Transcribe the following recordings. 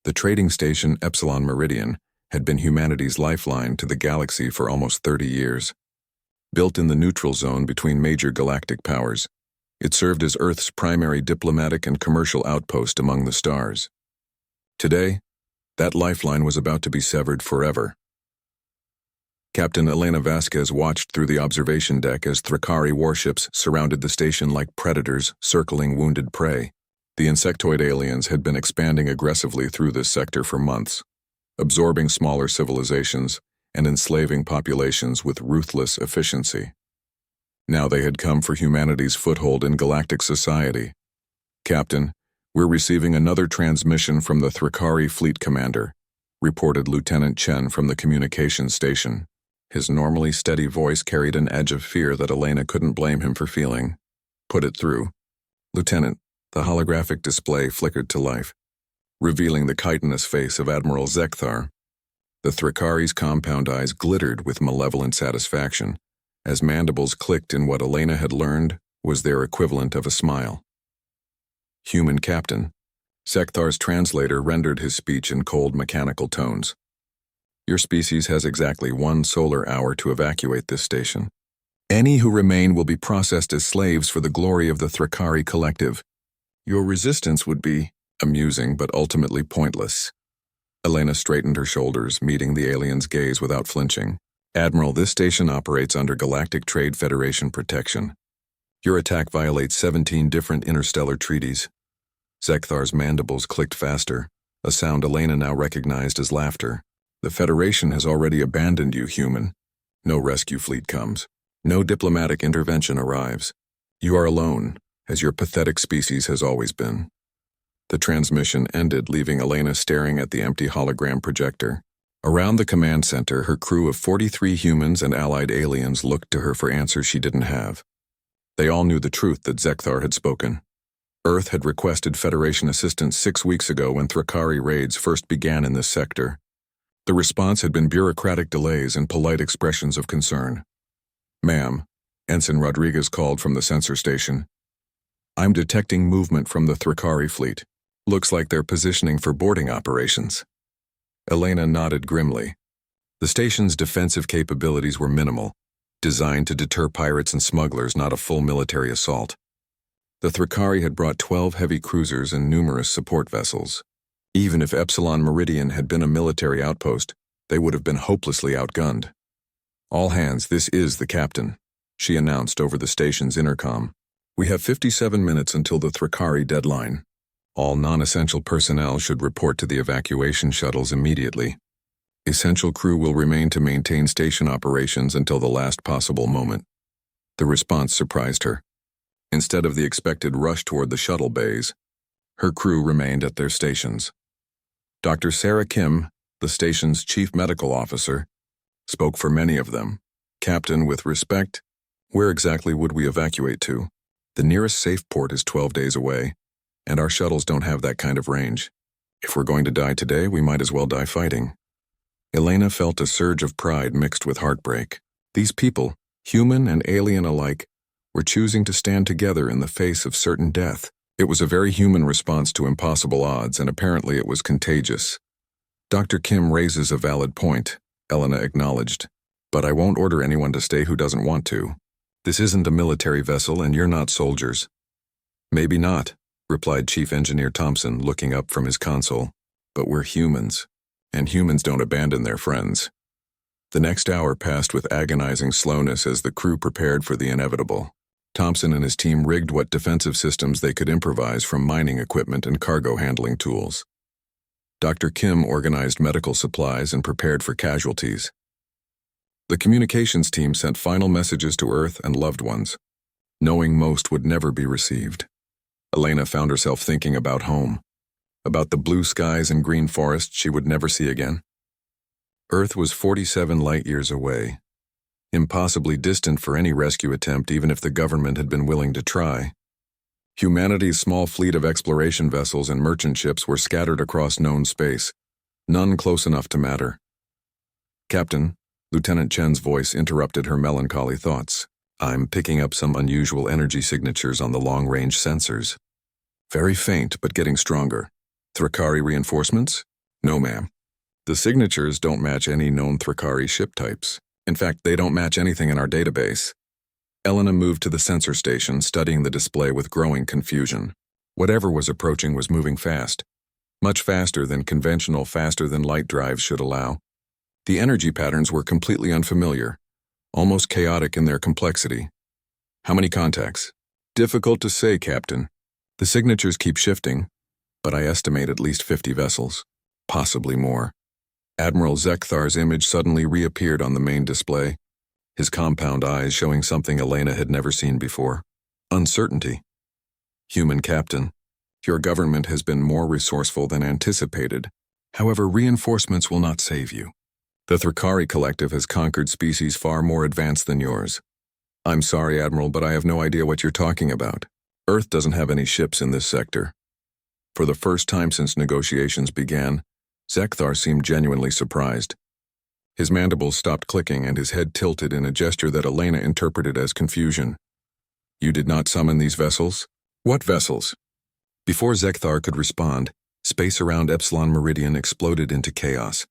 The trading station Epsilon Meridian had been humanity's lifeline to the galaxy for almost 30 years. Built in the neutral zone between major galactic powers, it served as Earth's primary diplomatic and commercial outpost among the stars. Today, that lifeline was about to be severed forever. Captain Elena Vasquez watched through the observation deck as Thrakari warships surrounded the station like predators circling wounded prey. The insectoid aliens had been expanding aggressively through this sector for months, absorbing smaller civilizations and enslaving populations with ruthless efficiency. Now they had come for humanity's foothold in galactic society. "Captain, we're receiving another transmission from the Thrakari Fleet Commander," reported Lieutenant Chen from the communications station. His normally steady voice carried an edge of fear that Elena couldn't blame him for feeling. "Put it through." "Lieutenant," the holographic display flickered to life, revealing the chitinous face of Admiral Zekthar. The Thrakari's compound eyes glittered with malevolent satisfaction, as mandibles clicked in what Elena had learned was their equivalent of a smile. "Human Captain." Zekthar's translator rendered his speech in cold mechanical tones. "Your species has exactly 1 solar hour to evacuate this station. Any who remain will be processed as slaves for the glory of the Thrakari Collective. Your resistance would be amusing but ultimately pointless." Elena straightened her shoulders, meeting the alien's gaze without flinching. "Admiral, this station operates under Galactic Trade Federation protection. Your attack violates 17 different interstellar treaties." Zekthar's mandibles clicked faster, a sound Elena now recognized as laughter. "The Federation has already abandoned you, human. No rescue fleet comes. No diplomatic intervention arrives. You are alone, as your pathetic species has always been." The transmission ended, leaving Elena staring at the empty hologram projector. Around the command center, her crew of 43 humans and allied aliens looked to her for answers she didn't have. They all knew the truth that Zekthar had spoken. Earth had requested Federation assistance 6 weeks ago when Thrakari raids first began in this sector. The response had been bureaucratic delays and polite expressions of concern. "Ma'am," Ensign Rodriguez called from the sensor station. "I'm detecting movement from the Thrakari fleet. Looks like they're positioning for boarding operations." Elena nodded grimly. The station's defensive capabilities were minimal, designed to deter pirates and smugglers, not a full military assault. The Thrakari had brought 12 heavy cruisers and numerous support vessels. Even if Epsilon Meridian had been a military outpost, they would have been hopelessly outgunned. "All hands, this is the captain," she announced over the station's intercom. "We have 57 minutes until the Thrakari deadline. All non-essential personnel should report to the evacuation shuttles immediately. Essential crew will remain to maintain station operations until the last possible moment." The response surprised her. Instead of the expected rush toward the shuttle bays, her crew remained at their stations. Dr. Sarah Kim, the station's chief medical officer, spoke for many of them. "Captain, with respect, where exactly would we evacuate to? The nearest safe port is 12 days away, and our shuttles don't have that kind of range. If we're going to die today, we might as well die fighting." Elena felt a surge of pride mixed with heartbreak. These people, human and alien alike, were choosing to stand together in the face of certain death. It was a very human response to impossible odds, and apparently it was contagious. "Dr. Kim raises a valid point," Elena acknowledged, "but I won't order anyone to stay who doesn't want to. This isn't a military vessel and you're not soldiers." "Maybe not," replied Chief Engineer Thompson, looking up from his console, "but we're humans, and humans don't abandon their friends." The next hour passed with agonizing slowness as the crew prepared for the inevitable. Thompson and his team rigged what defensive systems they could improvise from mining equipment and cargo handling tools. Dr. Kim organized medical supplies and prepared for casualties. The communications team sent final messages to Earth and loved ones, knowing most would never be received. Elena found herself thinking about home, about the blue skies and green forests she would never see again. Earth was 47 light-years away, impossibly distant for any rescue attempt even if the government had been willing to try. Humanity's small fleet of exploration vessels and merchant ships were scattered across known space, none close enough to matter. "Captain," Lieutenant Chen's voice interrupted her melancholy thoughts. "I'm picking up some unusual energy signatures on the long-range sensors. Very faint, but getting stronger. Thrakari reinforcements? No, ma'am. The signatures don't match any known Thrakari ship types. In fact, they don't match anything in our database. Elena moved to the sensor station, studying the display with growing confusion. Whatever was approaching was moving fast. Much faster than conventional faster-than-light drives should allow. The energy patterns were completely unfamiliar, almost chaotic in their complexity. How many contacts? Difficult to say, Captain. The signatures keep shifting, but I estimate at least 50 vessels, possibly more. Admiral Zekthar's image suddenly reappeared on the main display, his compound eyes showing something Elena had never seen before. Uncertainty. Human Captain, your government has been more resourceful than anticipated. However, reinforcements will not save you. The Thrakari Collective has conquered species far more advanced than yours. I'm sorry, Admiral, but I have no idea what you're talking about. Earth doesn't have any ships in this sector. For the first time since negotiations began, Zekthar seemed genuinely surprised. His mandibles stopped clicking and his head tilted in a gesture that Elena interpreted as confusion. You did not summon these vessels? What vessels? Before Zekthar could respond, space around Epsilon Meridian exploded into chaos.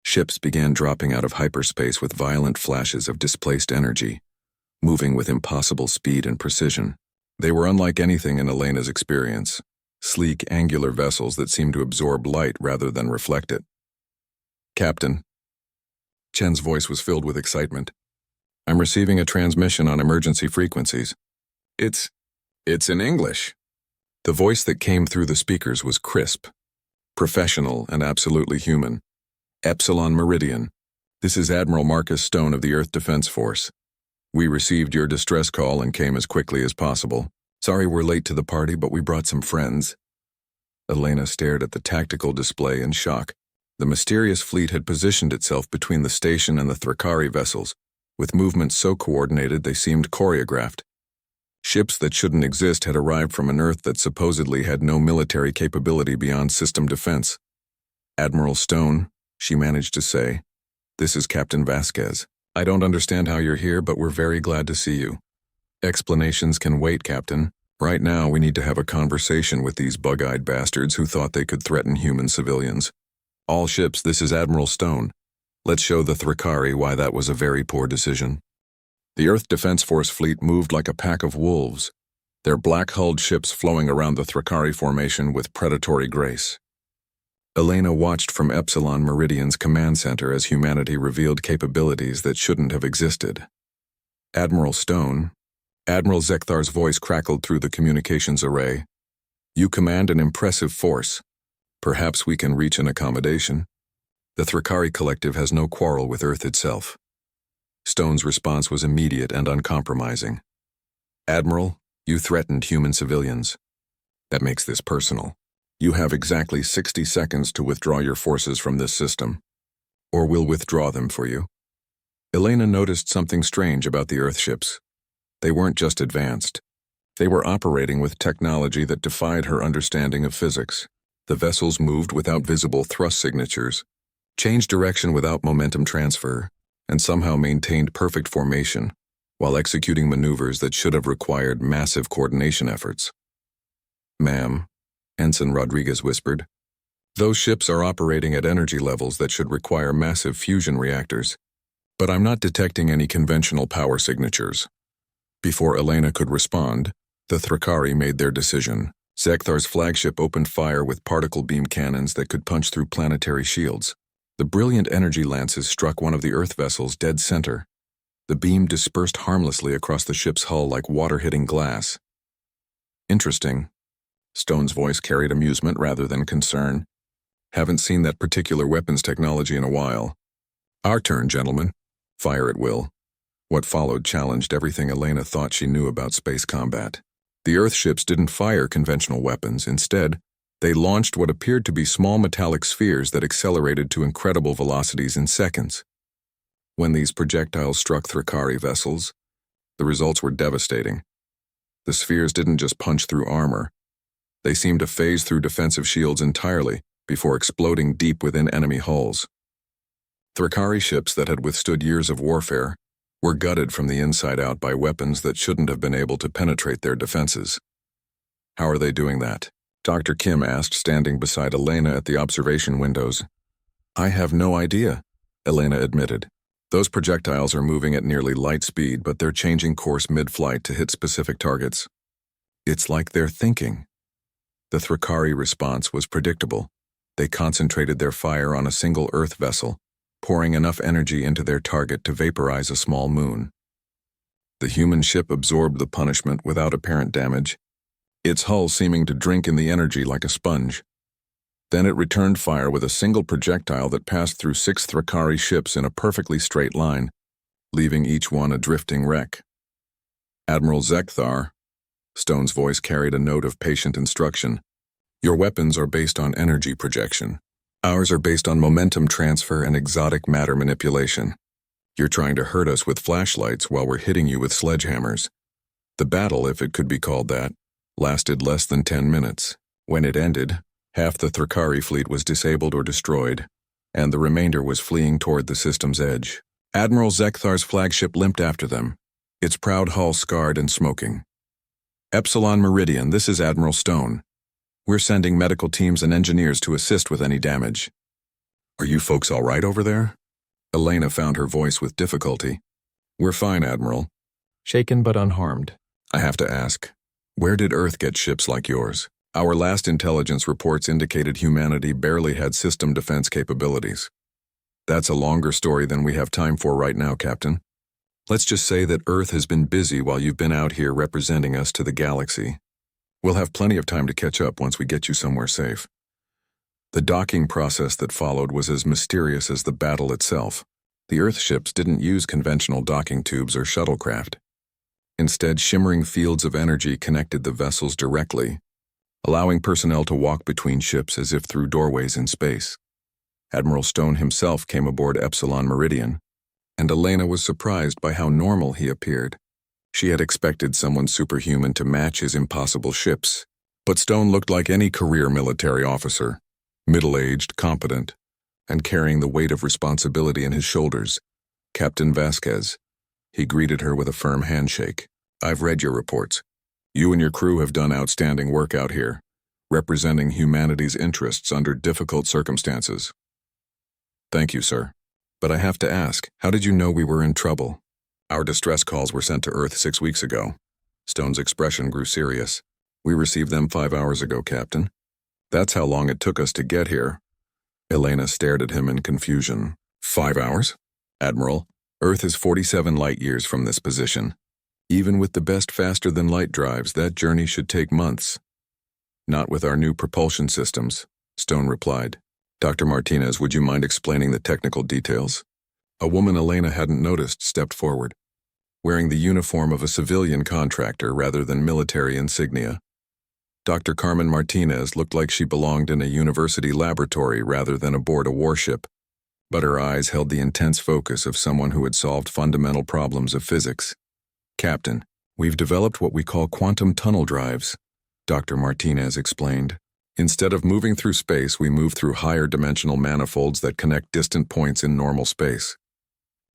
Ships began dropping out of hyperspace with violent flashes of displaced energy, moving with impossible speed and precision. They were unlike anything in Elena's experience. Sleek, angular vessels that seemed to absorb light rather than reflect it. Captain. Chen's voice was filled with excitement. I'm receiving a transmission on emergency frequencies. It's in English. The voice that came through the speakers was crisp, professional, and absolutely human. Epsilon Meridian. This is Admiral Marcus Stone of the Earth Defense Force. We received your distress call and came as quickly as possible. Sorry we're late to the party, but we brought some friends. Elena stared at the tactical display in shock. The mysterious fleet had positioned itself between the station and the Thrakari vessels, with movements so coordinated they seemed choreographed. Ships that shouldn't exist had arrived from an Earth that supposedly had no military capability beyond system defense. Admiral Stone, she managed to say, this is Captain Vasquez. I don't understand how you're here, but we're very glad to see you. Explanations can wait, Captain. Right now, we need to have a conversation with these bug-eyed bastards who thought they could threaten human civilians. All ships, this is Admiral Stone. Let's show the Thrakari why that was a very poor decision. The Earth Defense Force fleet moved like a pack of wolves, their black-hulled ships flowing around the Thrakari formation with predatory grace. Elena watched from Epsilon Meridian's command center as humanity revealed capabilities that shouldn't have existed. Admiral Stone, Admiral Zekthar's voice crackled through the communications array. You command an impressive force. Perhaps we can reach an accommodation. The Thrakari Collective has no quarrel with Earth itself. Stone's response was immediate and uncompromising. Admiral, you threatened human civilians. That makes this personal. You have exactly 60 seconds to withdraw your forces from this system, or we'll withdraw them for you. Elena noticed something strange about the Earth ships. They weren't just advanced. They were operating with technology that defied her understanding of physics. The vessels moved without visible thrust signatures, changed direction without momentum transfer, and somehow maintained perfect formation while executing maneuvers that should have required massive coordination efforts. Ma'am, Ensign Rodriguez whispered, those ships are operating at energy levels that should require massive fusion reactors, but I'm not detecting any conventional power signatures. Before Elena could respond, the Thrakari made their decision. Zekthar's flagship opened fire with particle beam cannons that could punch through planetary shields. The brilliant energy lances struck one of the Earth vessels dead center. The beam dispersed harmlessly across the ship's hull like water hitting glass. Interesting. Stone's voice carried amusement rather than concern. Haven't seen that particular weapons technology in a while. Our turn, gentlemen. Fire at will. What followed challenged everything Elena thought she knew about space combat. The Earth ships didn't fire conventional weapons. Instead, they launched what appeared to be small metallic spheres that accelerated to incredible velocities in seconds. When these projectiles struck Thrakari vessels, the results were devastating. The spheres didn't just punch through armor. They seemed to phase through defensive shields entirely before exploding deep within enemy hulls. Thrakari ships that had withstood years of warfare were gutted from the inside out by weapons that shouldn't have been able to penetrate their defenses. How are they doing that? Dr. Kim asked, standing beside Elena at the observation windows. I have no idea, Elena admitted. Those projectiles are moving at nearly light speed, but they're changing course mid-flight to hit specific targets. It's like they're thinking. The Thrakari response was predictable. They concentrated their fire on a single Earth vessel, pouring enough energy into their target to vaporize a small moon. The human ship absorbed the punishment without apparent damage, its hull seeming to drink in the energy like a sponge. Then it returned fire with a single projectile that passed through 6 Thrakari ships in a perfectly straight line, leaving each one a drifting wreck. Admiral Zekthar, Stone's voice carried a note of patient instruction. Your weapons are based on energy projection. Ours are based on momentum transfer and exotic matter manipulation. You're trying to hurt us with flashlights while we're hitting you with sledgehammers. The battle, if it could be called that, lasted less than 10 minutes. When it ended, half the Thrakari fleet was disabled or destroyed, and the remainder was fleeing toward the system's edge. Admiral Zekthar's flagship limped after them, its proud hull scarred and smoking. Epsilon Meridian, this is Admiral Stone. We're sending medical teams and engineers to assist with any damage. Are you folks all right over there? Elena found her voice with difficulty. We're fine, Admiral. Shaken but unharmed. I have to ask, where did Earth get ships like yours? Our last intelligence reports indicated humanity barely had system defense capabilities. That's a longer story than we have time for right now, Captain. Let's just say that Earth has been busy while you've been out here representing us to the galaxy. We'll have plenty of time to catch up once we get you somewhere safe. The docking process that followed was as mysterious as the battle itself. The Earth ships didn't use conventional docking tubes or shuttlecraft. Instead, shimmering fields of energy connected the vessels directly, allowing personnel to walk between ships as if through doorways in space. Admiral Stone himself came aboard Epsilon Meridian, and Elena was surprised by how normal he appeared. She had expected someone superhuman to match his impossible ships, but Stone looked like any career military officer, middle-aged, competent, and carrying the weight of responsibility in his shoulders. Captain Vasquez. He greeted her with a firm handshake. I've read your reports. You and your crew have done outstanding work out here, representing humanity's interests under difficult circumstances. Thank you, sir. But I have to ask, how did you know we were in trouble? Our distress calls were sent to Earth 6 weeks ago. Stone's expression grew serious. We received them 5 hours ago, Captain. That's how long it took us to get here. Elena stared at him in confusion. 5 hours? Admiral, Earth is 47 light-years from this position. Even with the best faster-than-light drives, that journey should take months. Not with our new propulsion systems, Stone replied. Dr. Martinez, would you mind explaining the technical details? A woman Elena hadn't noticed stepped forward, wearing the uniform of a civilian contractor rather than military insignia. Dr. Carmen Martinez looked like she belonged in a university laboratory rather than aboard a warship, but her eyes held the intense focus of someone who had solved fundamental problems of physics. Captain, we've developed what we call quantum tunnel drives, Dr. Martinez explained. Instead of moving through space, we move through higher dimensional manifolds that connect distant points in normal space.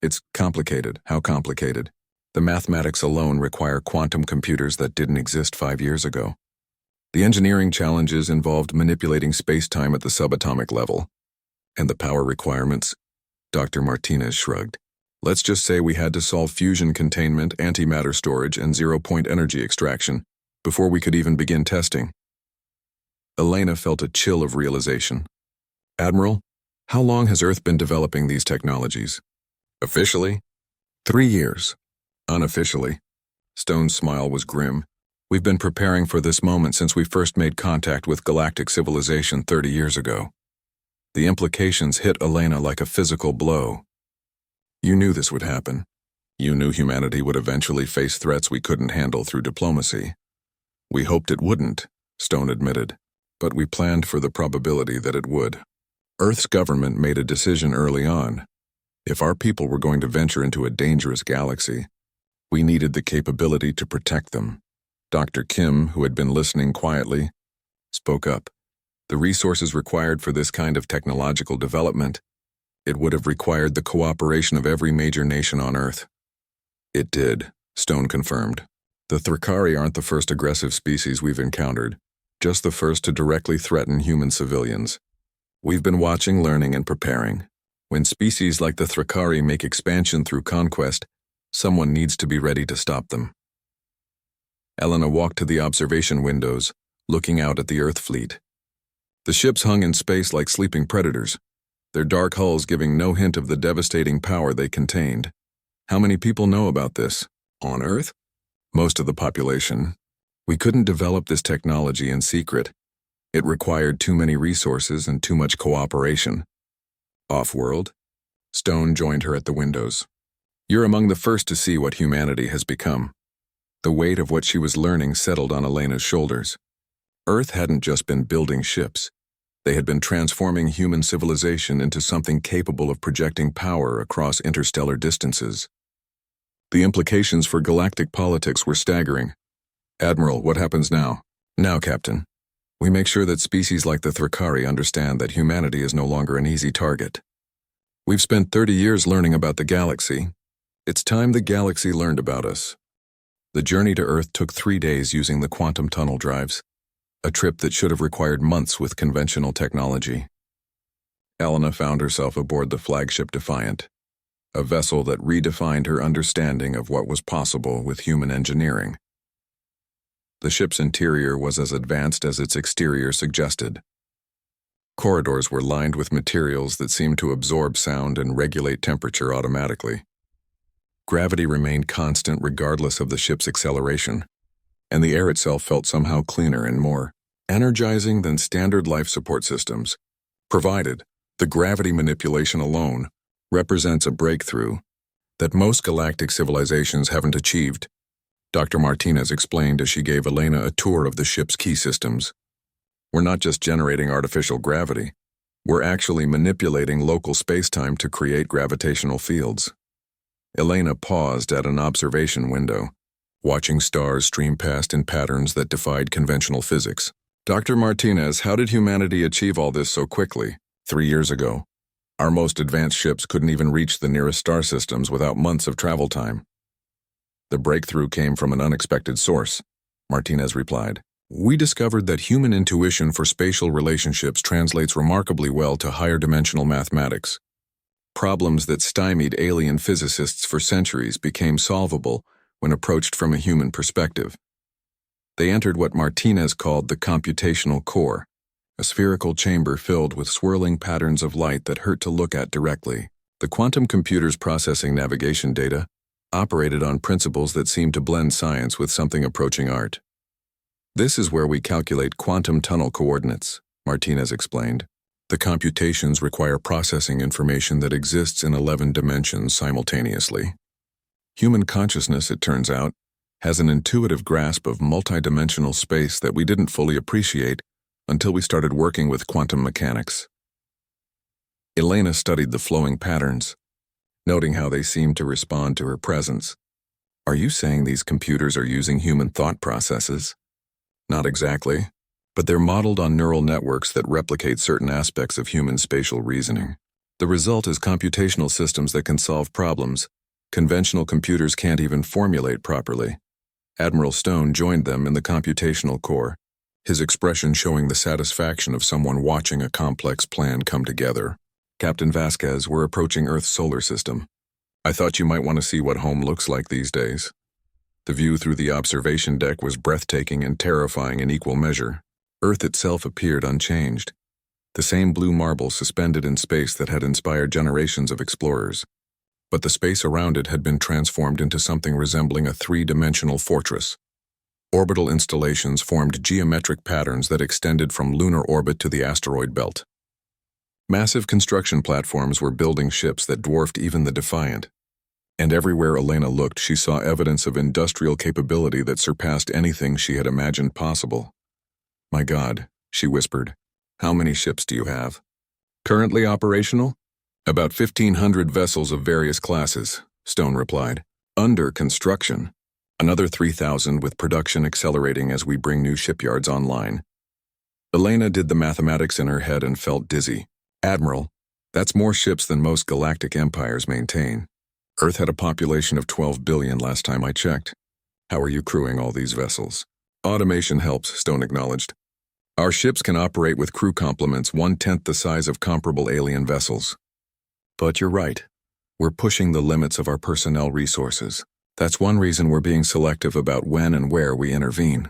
It's complicated. How complicated? The mathematics alone require quantum computers that didn't exist 5 years ago. The engineering challenges involved manipulating space-time at the subatomic level. And the power requirements? Dr. Martinez shrugged. Let's just say we had to solve fusion containment, antimatter storage, and zero-point energy extraction before we could even begin testing. Elena felt a chill of realization. Admiral, how long has Earth been developing these technologies? Officially? 3 years. Unofficially? Stone's smile was grim. We've been preparing for this moment since we first made contact with galactic civilization 30 years ago. The implications hit Elena like a physical blow. You knew this would happen. You knew humanity would eventually face threats we couldn't handle through diplomacy. We hoped it wouldn't, Stone admitted, but we planned for the probability that it would. Earth's government made a decision early on. If our people were going to venture into a dangerous galaxy, we needed the capability to protect them. Dr. Kim, who had been listening quietly, spoke up. The resources required for this kind of technological development, it would have required the cooperation of every major nation on Earth. It did, Stone confirmed. The Thrakari aren't the first aggressive species we've encountered. just the first to directly threaten human civilians. We've been watching, learning, and preparing. When species like the Thrakari make expansion through conquest, someone needs to be ready to stop them. Elena walked to the observation windows, looking out at the Earth fleet. The ships hung in space like sleeping predators, their dark hulls giving no hint of the devastating power they contained. How many people know about this? On Earth? Most of the population. We couldn't develop this technology in secret. It required too many resources and too much cooperation. Off-world? Stone joined her at the windows. You're among the first to see what humanity has become. The weight of what she was learning settled on Elena's shoulders. Earth hadn't just been building ships. They had been transforming human civilization into something capable of projecting power across interstellar distances. The implications for galactic politics were staggering. Admiral, what happens now? Now, Captain. We make sure that species like the Thrakari understand that humanity is no longer an easy target. We've spent 30 years learning about the galaxy. It's time the galaxy learned about us. The journey to Earth took 3 days using the quantum tunnel drives, a trip that should have required months with conventional technology. Elena found herself aboard the flagship Defiant, a vessel that redefined her understanding of what was possible with human engineering. The ship's interior was as advanced as its exterior suggested. Corridors were lined with materials that seemed to absorb sound and regulate temperature automatically. Gravity remained constant regardless of the ship's acceleration, and the air itself felt somehow cleaner and more energizing than standard life support systems, provided the gravity manipulation alone represents a breakthrough that most galactic civilizations haven't achieved. Dr. Martinez explained as she gave Elena a tour of the ship's key systems. We're not just generating artificial gravity, we're actually manipulating local spacetime to create gravitational fields. Elena paused at an observation window, watching stars stream past in patterns that defied conventional physics. Dr. Martinez, how did humanity achieve all this so quickly? 3 years ago, our most advanced ships couldn't even reach the nearest star systems without months of travel time. The breakthrough came from an unexpected source, Martinez replied. We discovered that human intuition for spatial relationships translates remarkably well to higher dimensional mathematics. Problems that stymied alien physicists for centuries became solvable when approached from a human perspective. They entered what Martinez called the computational core, a spherical chamber filled with swirling patterns of light that hurt to look at directly. The quantum computers processing navigation data operated on principles that seemed to blend science with something approaching art. This is where we calculate quantum tunnel coordinates, Martinez explained. The computations require processing information that exists in 11 dimensions simultaneously. Human consciousness, it turns out, has an intuitive grasp of multidimensional space that we didn't fully appreciate until we started working with quantum mechanics. Elena studied the flowing patterns, noting how they seemed to respond to her presence. Are you saying these computers are using human thought processes? Not exactly, but they're modeled on neural networks that replicate certain aspects of human spatial reasoning. The result is computational systems that can solve problems conventional computers can't even formulate properly. Admiral Stone joined them in the computational core, his expression showing the satisfaction of someone watching a complex plan come together. Captain Vasquez, we're approaching Earth's solar system. I thought you might want to see what home looks like these days. The view through the observation deck was breathtaking and terrifying in equal measure. Earth itself appeared unchanged, the same blue marble suspended in space that had inspired generations of explorers. But the space around it had been transformed into something resembling a 3-dimensional fortress. Orbital installations formed geometric patterns that extended from lunar orbit to the asteroid belt. Massive construction platforms were building ships that dwarfed even the Defiant. And everywhere Elena looked, she saw evidence of industrial capability that surpassed anything she had imagined possible. My God, she whispered, how many ships do you have? Currently operational? About 1,500 vessels of various classes, Stone replied. Under construction. Another 3,000 with production accelerating as we bring new shipyards online. Elena did the mathematics in her head and felt dizzy. Admiral, that's more ships than most galactic empires maintain. Earth had a population of 12 billion last time I checked. How are you crewing all these vessels? Automation helps, Stone acknowledged. Our ships can operate with crew complements 1/10 the size of comparable alien vessels. But you're right. We're pushing the limits of our personnel resources. That's one reason we're being selective about when and where we intervene.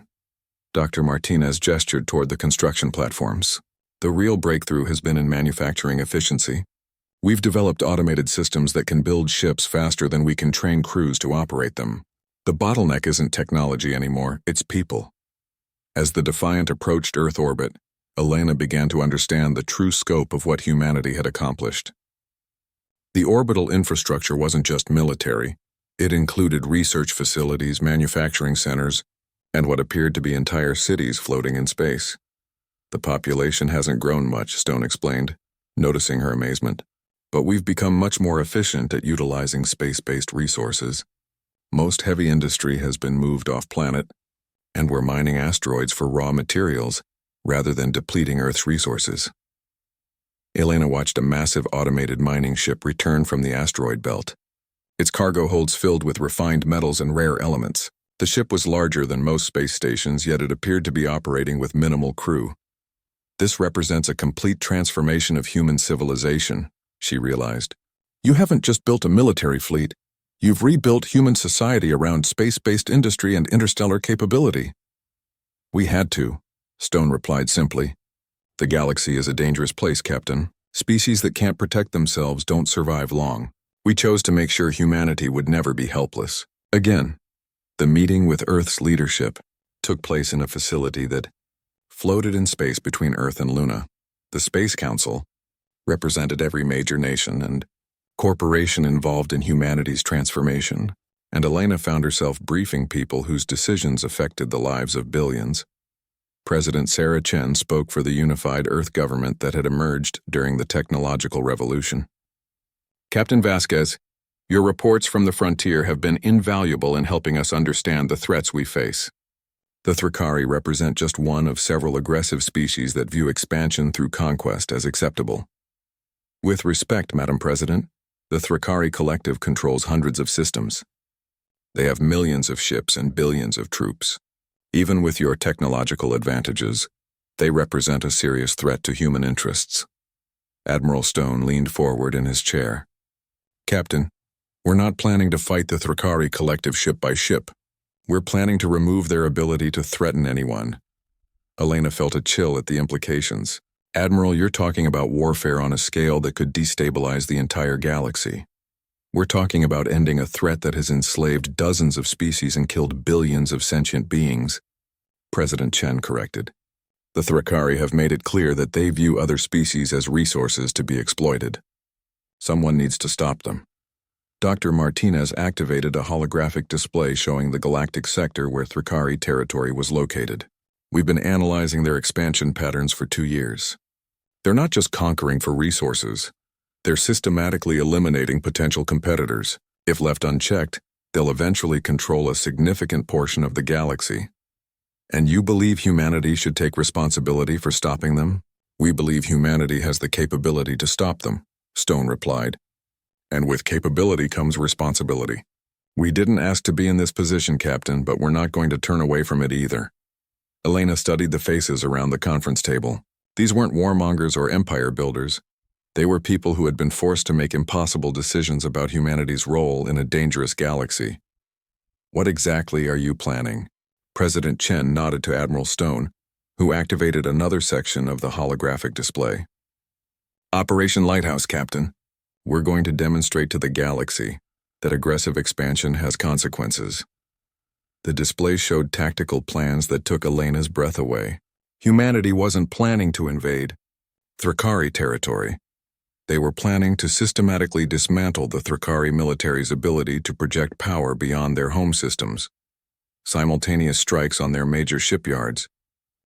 Dr. Martinez gestured toward the construction platforms. The real breakthrough has been in manufacturing efficiency. We've developed automated systems that can build ships faster than we can train crews to operate them. The bottleneck isn't technology anymore, it's people. As the Defiant approached Earth orbit, Elena began to understand the true scope of what humanity had accomplished. The orbital infrastructure wasn't just military. It included research facilities, manufacturing centers, and what appeared to be entire cities floating in space. The population hasn't grown much, Stone explained, noticing her amazement. But we've become much more efficient at utilizing space-based resources. Most heavy industry has been moved off-planet, and we're mining asteroids for raw materials rather than depleting Earth's resources. Elena watched a massive automated mining ship return from the asteroid belt. Its cargo holds filled with refined metals and rare elements. The ship was larger than most space stations, yet it appeared to be operating with minimal crew. This represents a complete transformation of human civilization, she realized. You haven't just built a military fleet. You've rebuilt human society around space-based industry and interstellar capability. We had to, Stone replied simply. The galaxy is a dangerous place, Captain. Species that can't protect themselves don't survive long. We chose to make sure humanity would never be helpless. Again, the meeting with Earth's leadership took place in a facility that floated in space between Earth and Luna. The Space Council represented every major nation and corporation involved in humanity's transformation, and Elena found herself briefing people whose decisions affected the lives of billions. President Sarah Chen spoke for the unified Earth government that had emerged during the technological revolution. Captain Vasquez, your reports from the frontier have been invaluable in helping us understand the threats we face. The Thrakari represent just one of several aggressive species that view expansion through conquest as acceptable. With respect, Madam President, the Thrakari Collective controls hundreds of systems. They have millions of ships and billions of troops. Even with your technological advantages, they represent a serious threat to human interests. Admiral Stone leaned forward in his chair. Captain, we're not planning to fight the Thrakari Collective ship by ship. We're planning to remove their ability to threaten anyone. Elena felt a chill at the implications. Admiral, you're talking about warfare on a scale that could destabilize the entire galaxy. We're talking about ending a threat that has enslaved dozens of species and killed billions of sentient beings. President Chen corrected. The Thrakari have made it clear that they view other species as resources to be exploited. Someone needs to stop them. Dr. Martinez activated a holographic display showing the galactic sector where Thrakari territory was located. We've been analyzing their expansion patterns for 2 years. They're not just conquering for resources. They're systematically eliminating potential competitors. If left unchecked, they'll eventually control a significant portion of the galaxy. And you believe humanity should take responsibility for stopping them? We believe humanity has the capability to stop them, Stone replied. And with capability comes responsibility. We didn't ask to be in this position, Captain, but we're not going to turn away from it either. Elena studied the faces around the conference table. These weren't warmongers or empire builders. They were people who had been forced to make impossible decisions about humanity's role in a dangerous galaxy. What exactly are you planning? President Chen nodded to Admiral Stone, who activated another section of the holographic display. Operation Lighthouse, Captain. We're going to demonstrate to the galaxy that aggressive expansion has consequences. The display showed tactical plans that took Elena's breath away. Humanity wasn't planning to invade Thrakari territory. They were planning to systematically dismantle the Thrakari military's ability to project power beyond their home systems. Simultaneous strikes on their major shipyards,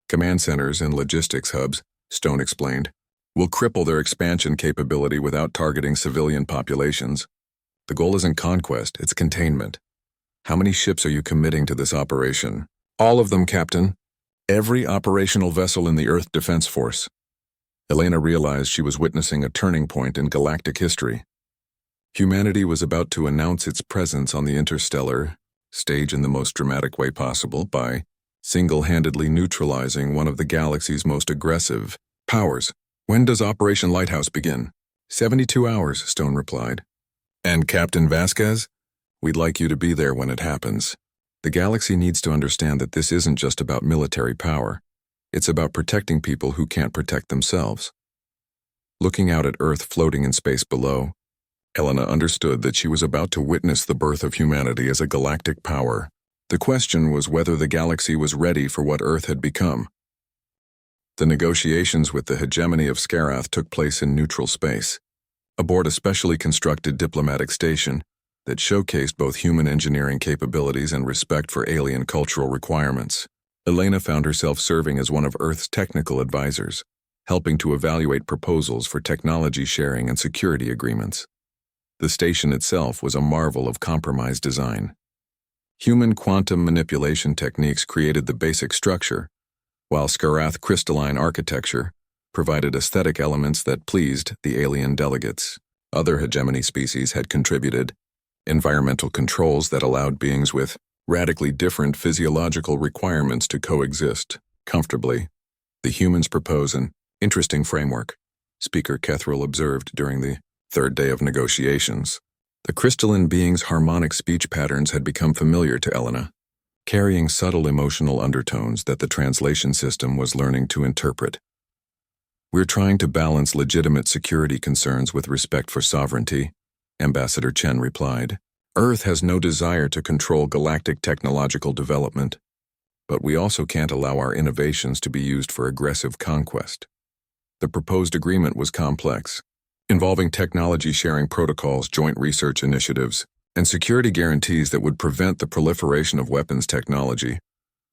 command centers, and logistics hubs, Stone explained, will cripple their expansion capability without targeting civilian populations. The goal isn't conquest, it's containment. How many ships are you committing to this operation? All of them, Captain. Every operational vessel in the Earth Defense Force. Elena realized she was witnessing a turning point in galactic history. Humanity was about to announce its presence on the interstellar stage in the most dramatic way possible by single-handedly neutralizing one of the galaxy's most aggressive powers. When does Operation Lighthouse begin? 72 hours, Stone replied. And Captain Vasquez? We'd like you to be there when it happens. The galaxy needs to understand that this isn't just about military power. It's about protecting people who can't protect themselves. Looking out at Earth floating in space below, Elena understood that she was about to witness the birth of humanity as a galactic power. The question was whether the galaxy was ready for what Earth had become. The negotiations with the hegemony of Scarath took place in neutral space, aboard a specially constructed diplomatic station that showcased both human engineering capabilities and respect for alien cultural requirements. Elena found herself serving as one of Earth's technical advisors, helping to evaluate proposals for technology sharing and security agreements. The station itself was a marvel of compromise design. Human quantum manipulation techniques created the basic structure, while Scarath crystalline architecture provided aesthetic elements that pleased the alien delegates. Other hegemony species had contributed environmental controls that allowed beings with radically different physiological requirements to coexist comfortably. The humans propose an interesting framework, Speaker Kethril observed during the third day of negotiations. The crystalline being's harmonic speech patterns had become familiar to Elena, carrying subtle emotional undertones that the translation system was learning to interpret. We're trying to balance legitimate security concerns with respect for sovereignty, Ambassador Chen replied. Earth has no desire to control galactic technological development, but we also can't allow our innovations to be used for aggressive conquest. The proposed agreement was complex, involving technology sharing protocols, joint research initiatives, and security guarantees that would prevent the proliferation of weapons technology,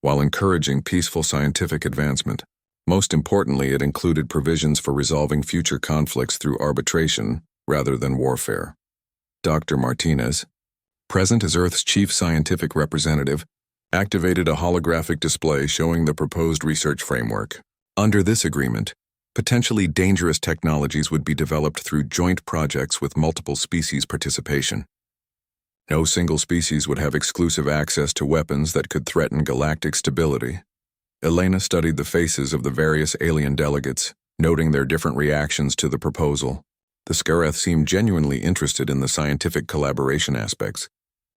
while encouraging peaceful scientific advancement. Most importantly, it included provisions for resolving future conflicts through arbitration rather than warfare. Dr. Martinez, present as Earth's chief scientific representative, activated a holographic display showing the proposed research framework. Under this agreement, potentially dangerous technologies would be developed through joint projects with multiple species participation. No single species would have exclusive access to weapons that could threaten galactic stability. Elena studied the faces of the various alien delegates, noting their different reactions to the proposal. The Scarath seemed genuinely interested in the scientific collaboration aspects,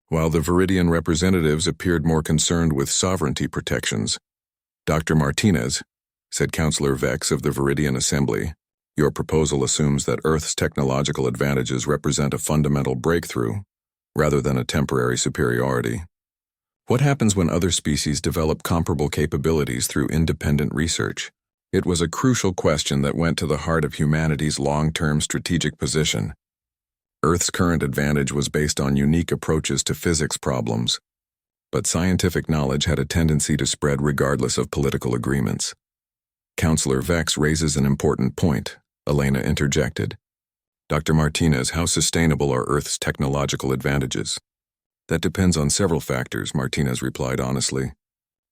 while the Viridian representatives appeared more concerned with sovereignty protections. Dr. Martinez, said Councillor Vex of the Viridian Assembly, your proposal assumes that Earth's technological advantages represent a fundamental breakthrough, rather than a temporary superiority. What happens when other species develop comparable capabilities through independent research? It was a crucial question that went to the heart of humanity's long-term strategic position. Earth's current advantage was based on unique approaches to physics problems, but scientific knowledge had a tendency to spread regardless of political agreements. Councillor Vex raises an important point, Elena interjected. Dr. Martinez, how sustainable are Earth's technological advantages? That depends on several factors, Martinez replied honestly.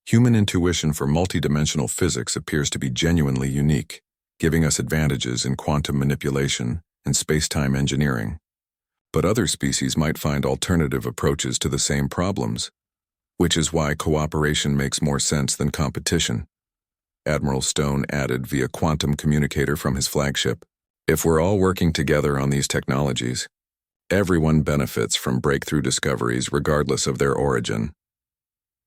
Human intuition for multidimensional physics appears to be genuinely unique, giving us advantages in quantum manipulation and space-time engineering. But other species might find alternative approaches to the same problems, which is why cooperation makes more sense than competition. Admiral Stone added via quantum communicator from his flagship, if we're all working together on these technologies, everyone benefits from breakthrough discoveries regardless of their origin.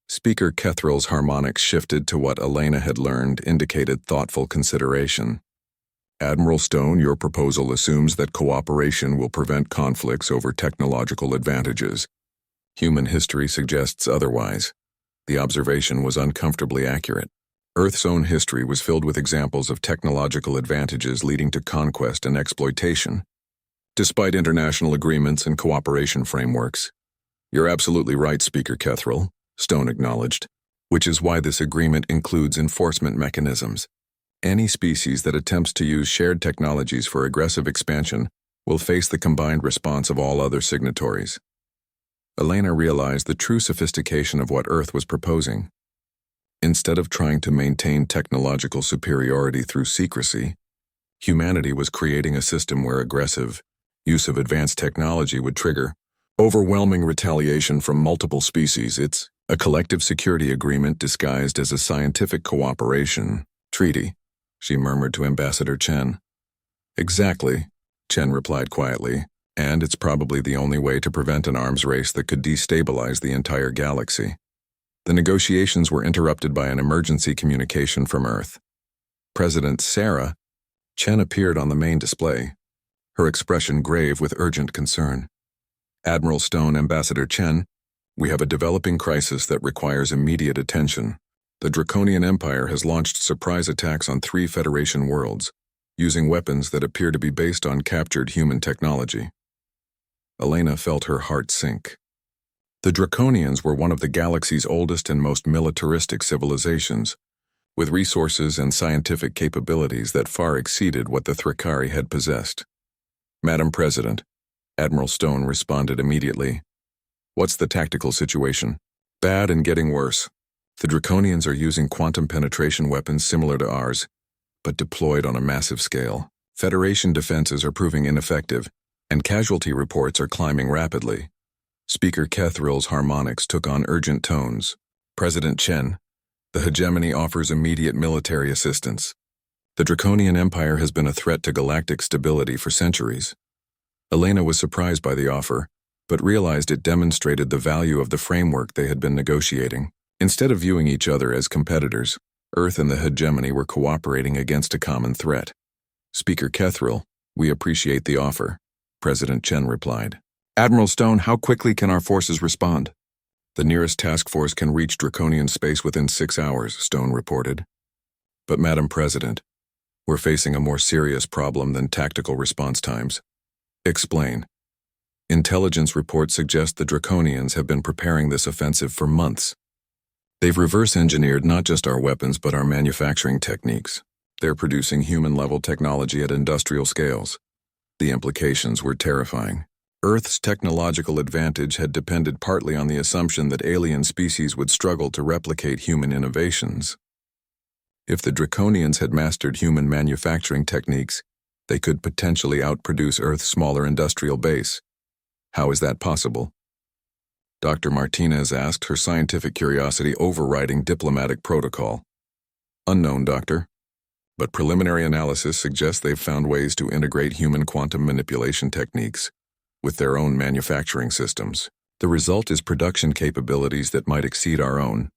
Speaker Kethril's harmonics shifted to what Elena had learned indicated thoughtful consideration. Admiral Stone, your proposal assumes that cooperation will prevent conflicts over technological advantages. Human history suggests otherwise. The observation was uncomfortably accurate. Earth's own history was filled with examples of technological advantages leading to conquest and exploitation. Despite international agreements and cooperation frameworks. You're absolutely right, Speaker Kethril, Stone acknowledged, which is why this agreement includes enforcement mechanisms. Any species that attempts to use shared technologies for aggressive expansion will face the combined response of all other signatories. Elena realized the true sophistication of what Earth was proposing. Instead of trying to maintain technological superiority through secrecy, humanity was creating a system where aggressive use of advanced technology would trigger overwhelming retaliation from multiple species. It's A collective security agreement disguised as a scientific cooperation treaty, she murmured to Ambassador Chen. Exactly, Chen replied quietly, and it's probably the only way to prevent an arms race that could destabilize the entire galaxy. The negotiations were interrupted by an emergency communication from Earth. President Sarah Chen appeared on the main display, her expression grave with urgent concern. Admiral Stone, Ambassador Chen, we have a developing crisis that requires immediate attention. The Draconian Empire has launched surprise attacks on 3 Federation worlds, using weapons that appear to be based on captured human technology. Elena felt her heart sink. The Draconians were one of the galaxy's oldest and most militaristic civilizations, with resources and scientific capabilities that far exceeded what the Thrakari had possessed. Madam President, Admiral Stone responded immediately. What's the tactical situation? Bad and getting worse. The Draconians are using quantum penetration weapons similar to ours, but deployed on a massive scale. Federation defenses are proving ineffective, and casualty reports are climbing rapidly. Speaker Kethrill's harmonics took on urgent tones. President Chen, the hegemony offers immediate military assistance. The Draconian Empire has been a threat to galactic stability for centuries. Elena was surprised by the offer, but realized it demonstrated the value of the framework they had been negotiating. Instead of viewing each other as competitors, Earth and the hegemony were cooperating against a common threat. Speaker Kethrill, we appreciate the offer, President Chen replied. Admiral Stone, how quickly can our forces respond? The nearest task force can reach Draconian space within 6 hours, Stone reported. But Madam President, we're facing a more serious problem than tactical response times. Explain. Intelligence reports suggest the Draconians have been preparing this offensive for months. They've reverse-engineered not just our weapons but our manufacturing techniques. They're producing human-level technology at industrial scales. The implications were terrifying. Earth's technological advantage had depended partly on the assumption that alien species would struggle to replicate human innovations. If the Draconians had mastered human manufacturing techniques, they could potentially outproduce Earth's smaller industrial base. How is that possible? Dr. Martinez asked, her scientific curiosity overriding diplomatic protocol. Unknown, Doctor. But preliminary analysis suggests they've found ways to integrate human quantum manipulation techniques with their own manufacturing systems. The result is production capabilities that might exceed our own.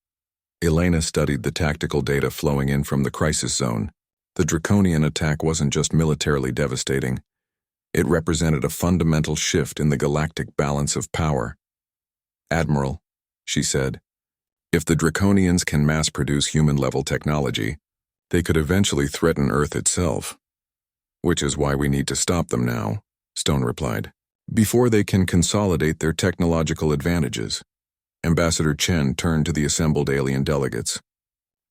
Elena studied the tactical data flowing in from the crisis zone. The Draconian attack wasn't just militarily devastating. It represented a fundamental shift in the galactic balance of power. Admiral, she said, if the Draconians can mass-produce human-level technology, they could eventually threaten Earth itself. Which is why we need to stop them now, Stone replied, before they can consolidate their technological advantages. Ambassador Chen turned to the assembled alien delegates.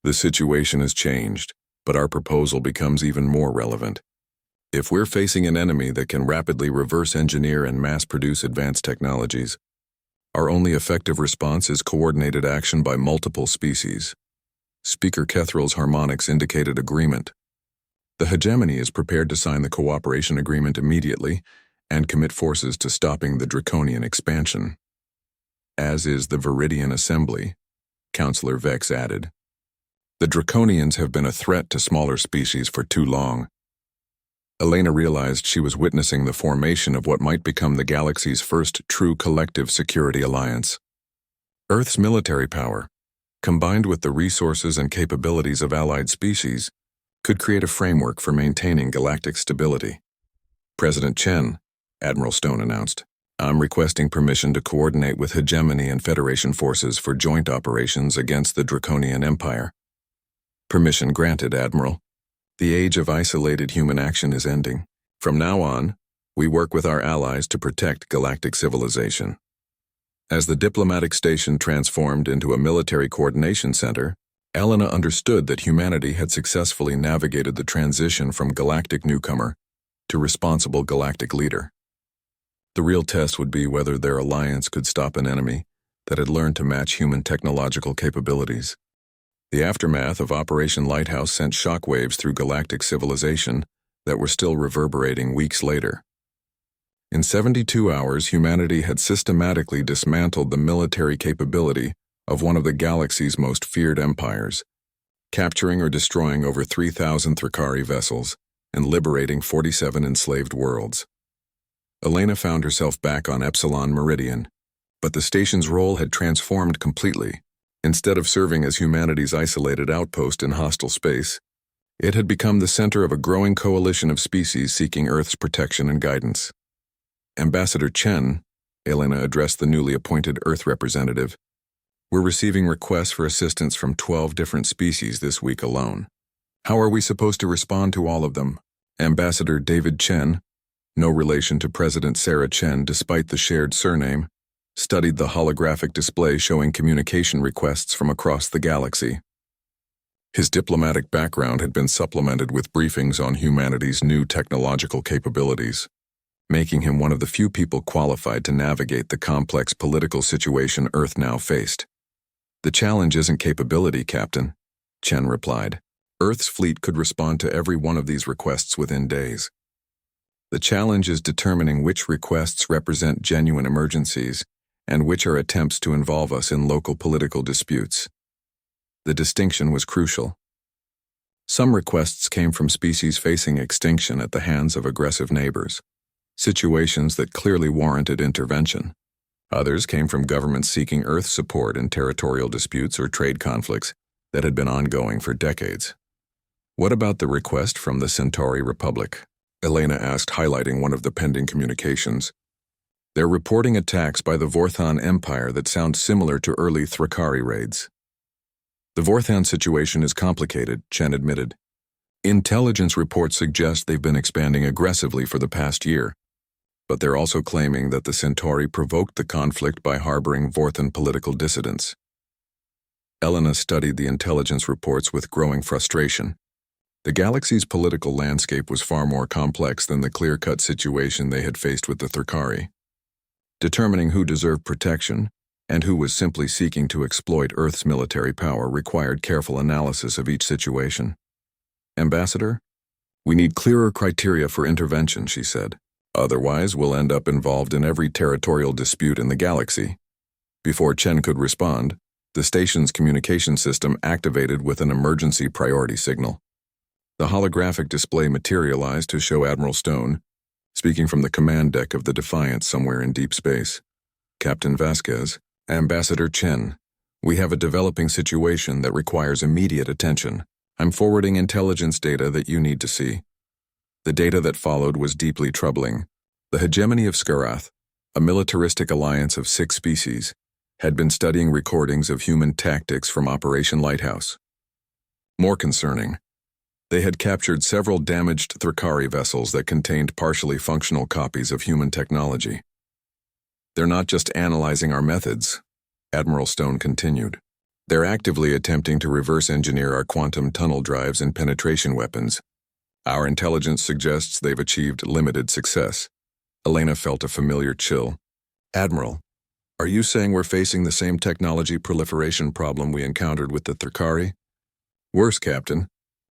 The situation has changed, but our proposal becomes even more relevant. If we're facing an enemy that can rapidly reverse-engineer and mass-produce advanced technologies, our only effective response is coordinated action by multiple species. Speaker Kethrill's harmonics indicated agreement. The hegemony is prepared to sign the cooperation agreement immediately and commit forces to stopping the Draconian expansion. As is the Viridian Assembly, Councillor Vex added. The Draconians have been a threat to smaller species for too long. Elena realized she was witnessing the formation of what might become the galaxy's first true collective security alliance. Earth's military power, combined with the resources and capabilities of allied species, could create a framework for maintaining galactic stability. President Chen, Admiral Stone announced, I'm requesting permission to coordinate with Hegemony and Federation forces for joint operations against the Draconian Empire. Permission granted, Admiral. The age of isolated human action is ending. From now on, we work with our allies to protect galactic civilization. As the diplomatic station transformed into a military coordination center, Elena understood that humanity had successfully navigated the transition from galactic newcomer to responsible galactic leader. The real test would be whether their alliance could stop an enemy that had learned to match human technological capabilities. The aftermath of Operation Lighthouse sent shockwaves through galactic civilization that were still reverberating weeks later. In 72 hours, humanity had systematically dismantled the military capability of one of the galaxy's most feared empires, capturing or destroying over 3,000 Thrakari vessels and liberating 47 enslaved worlds. Elena found herself back on Epsilon Meridian, but the station's role had transformed completely. Instead of serving as humanity's isolated outpost in hostile space, it had become the center of a growing coalition of species seeking Earth's protection and guidance. Ambassador Chen, Elena addressed the newly appointed Earth representative, we're receiving requests for assistance from 12 different species this week alone. How are we supposed to respond to all of them? Ambassador David Chen, no relation to President Sarah Chen despite the shared surname, studied the holographic display showing communication requests from across the galaxy. His diplomatic background had been supplemented with briefings on humanity's new technological capabilities, making him one of the few people qualified to navigate the complex political situation Earth now faced. The challenge isn't capability, Captain, Chen replied. Earth's fleet could respond to every one of these requests within days. The challenge is determining which requests represent genuine emergencies and which are attempts to involve us in local political disputes. The distinction was crucial. Some requests came from species facing extinction at the hands of aggressive neighbors, situations that clearly warranted intervention. Others came from governments seeking Earth support in territorial disputes or trade conflicts that had been ongoing for decades. What about the request from the Centauri Republic? Elena asked, highlighting one of the pending communications. They're reporting attacks by the Vorthan Empire that sound similar to early Thrakari raids. The Vorthan situation is complicated, Chen admitted. Intelligence reports suggest they've been expanding aggressively for the past year, but they're also claiming that the Centauri provoked the conflict by harboring Vorthan political dissidents. Elena studied the intelligence reports with growing frustration. The galaxy's political landscape was far more complex than the clear-cut situation they had faced with the Thrakari. Determining who deserved protection and who was simply seeking to exploit Earth's military power required careful analysis of each situation. Ambassador, we need clearer criteria for intervention, she said. Otherwise, we'll end up involved in every territorial dispute in the galaxy. Before Chen could respond, the station's communication system activated with an emergency priority signal. The holographic display materialized to show Admiral Stone, speaking from the command deck of the Defiant somewhere in deep space. Captain Vasquez, Ambassador Chen, we have a developing situation that requires immediate attention. I'm forwarding intelligence data that you need to see. The data that followed was deeply troubling. The hegemony of Skarath, a militaristic alliance of 6 species, had been studying recordings of human tactics from Operation Lighthouse. More concerning, they had captured several damaged Thrakari vessels that contained partially functional copies of human technology. They're not just analyzing our methods, Admiral Stone continued. They're actively attempting to reverse engineer our quantum tunnel drives and penetration weapons. Our intelligence suggests they've achieved limited success. Elena felt a familiar chill. Admiral, are you saying we're facing the same technology proliferation problem we encountered with the Thrakari? Worse, Captain.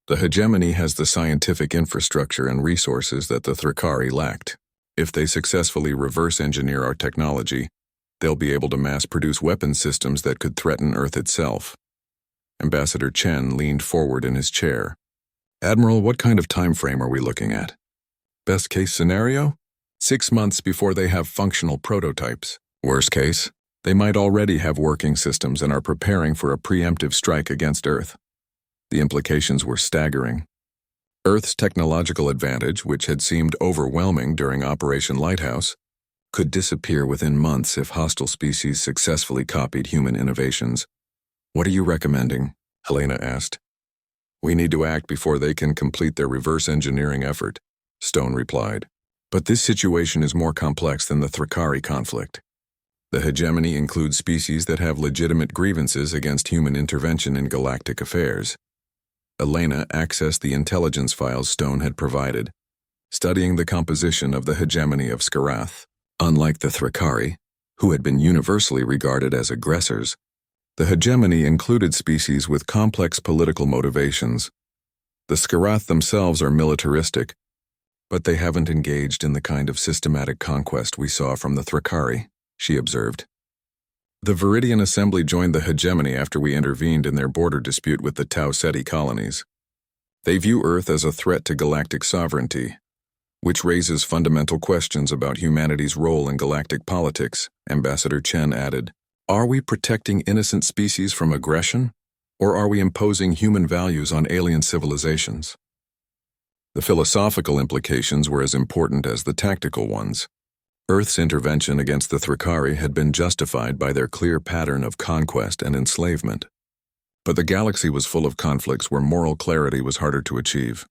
The hegemony has the scientific infrastructure and resources that the Thrakari lacked. If they successfully reverse engineer our technology, they'll be able to mass-produce weapon systems that could threaten Earth itself. Ambassador Chen leaned forward in his chair. Admiral, what kind of time frame are we looking at? Best case scenario? 6 months before they have functional prototypes. Worst case, they might already have working systems and are preparing for a preemptive strike against Earth. The implications were staggering. Earth's technological advantage, which had seemed overwhelming during Operation Lighthouse, could disappear within months if hostile species successfully copied human innovations. What are you recommending? Helena asked. We need to act before they can complete their reverse engineering effort, Stone replied. But this situation is more complex than the Thrakari conflict. The hegemony includes species that have legitimate grievances against human intervention in galactic affairs. Elena accessed the intelligence files Stone had provided, studying the composition of the hegemony of Skarath. Unlike the Thrakari, who had been universally regarded as aggressors, the hegemony included species with complex political motivations. The Skarath themselves are militaristic, but they haven't engaged in the kind of systematic conquest we saw from the Thrakari, she observed. The Viridian Assembly joined the hegemony after we intervened in their border dispute with the Tau Ceti colonies. They view Earth as a threat to galactic sovereignty, which raises fundamental questions about humanity's role in galactic politics, Ambassador Chen added. Are we protecting innocent species from aggression, or are we imposing human values on alien civilizations? The philosophical implications were as important as the tactical ones. Earth's intervention against the Thrakari had been justified by their clear pattern of conquest and enslavement. But the galaxy was full of conflicts where moral clarity was harder to achieve.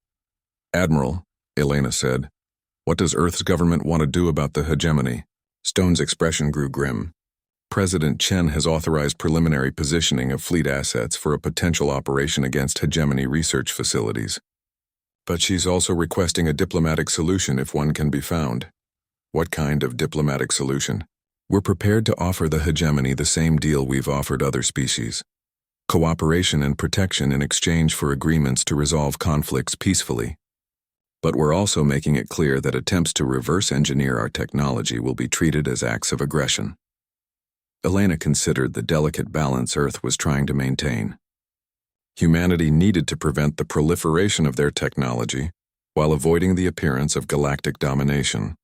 Admiral, Elena said, what does Earth's government want to do about the hegemony? Stone's expression grew grim. President Chen has authorized preliminary positioning of fleet assets for a potential operation against hegemony research facilities. But she's also requesting a diplomatic solution if one can be found. What kind of diplomatic solution? We're prepared to offer the hegemony the same deal we've offered other species. Cooperation and protection in exchange for agreements to resolve conflicts peacefully. But we're also making it clear that attempts to reverse engineer our technology will be treated as acts of aggression. Elena considered the delicate balance Earth was trying to maintain. Humanity needed to prevent the proliferation of their technology while avoiding the appearance of galactic domination.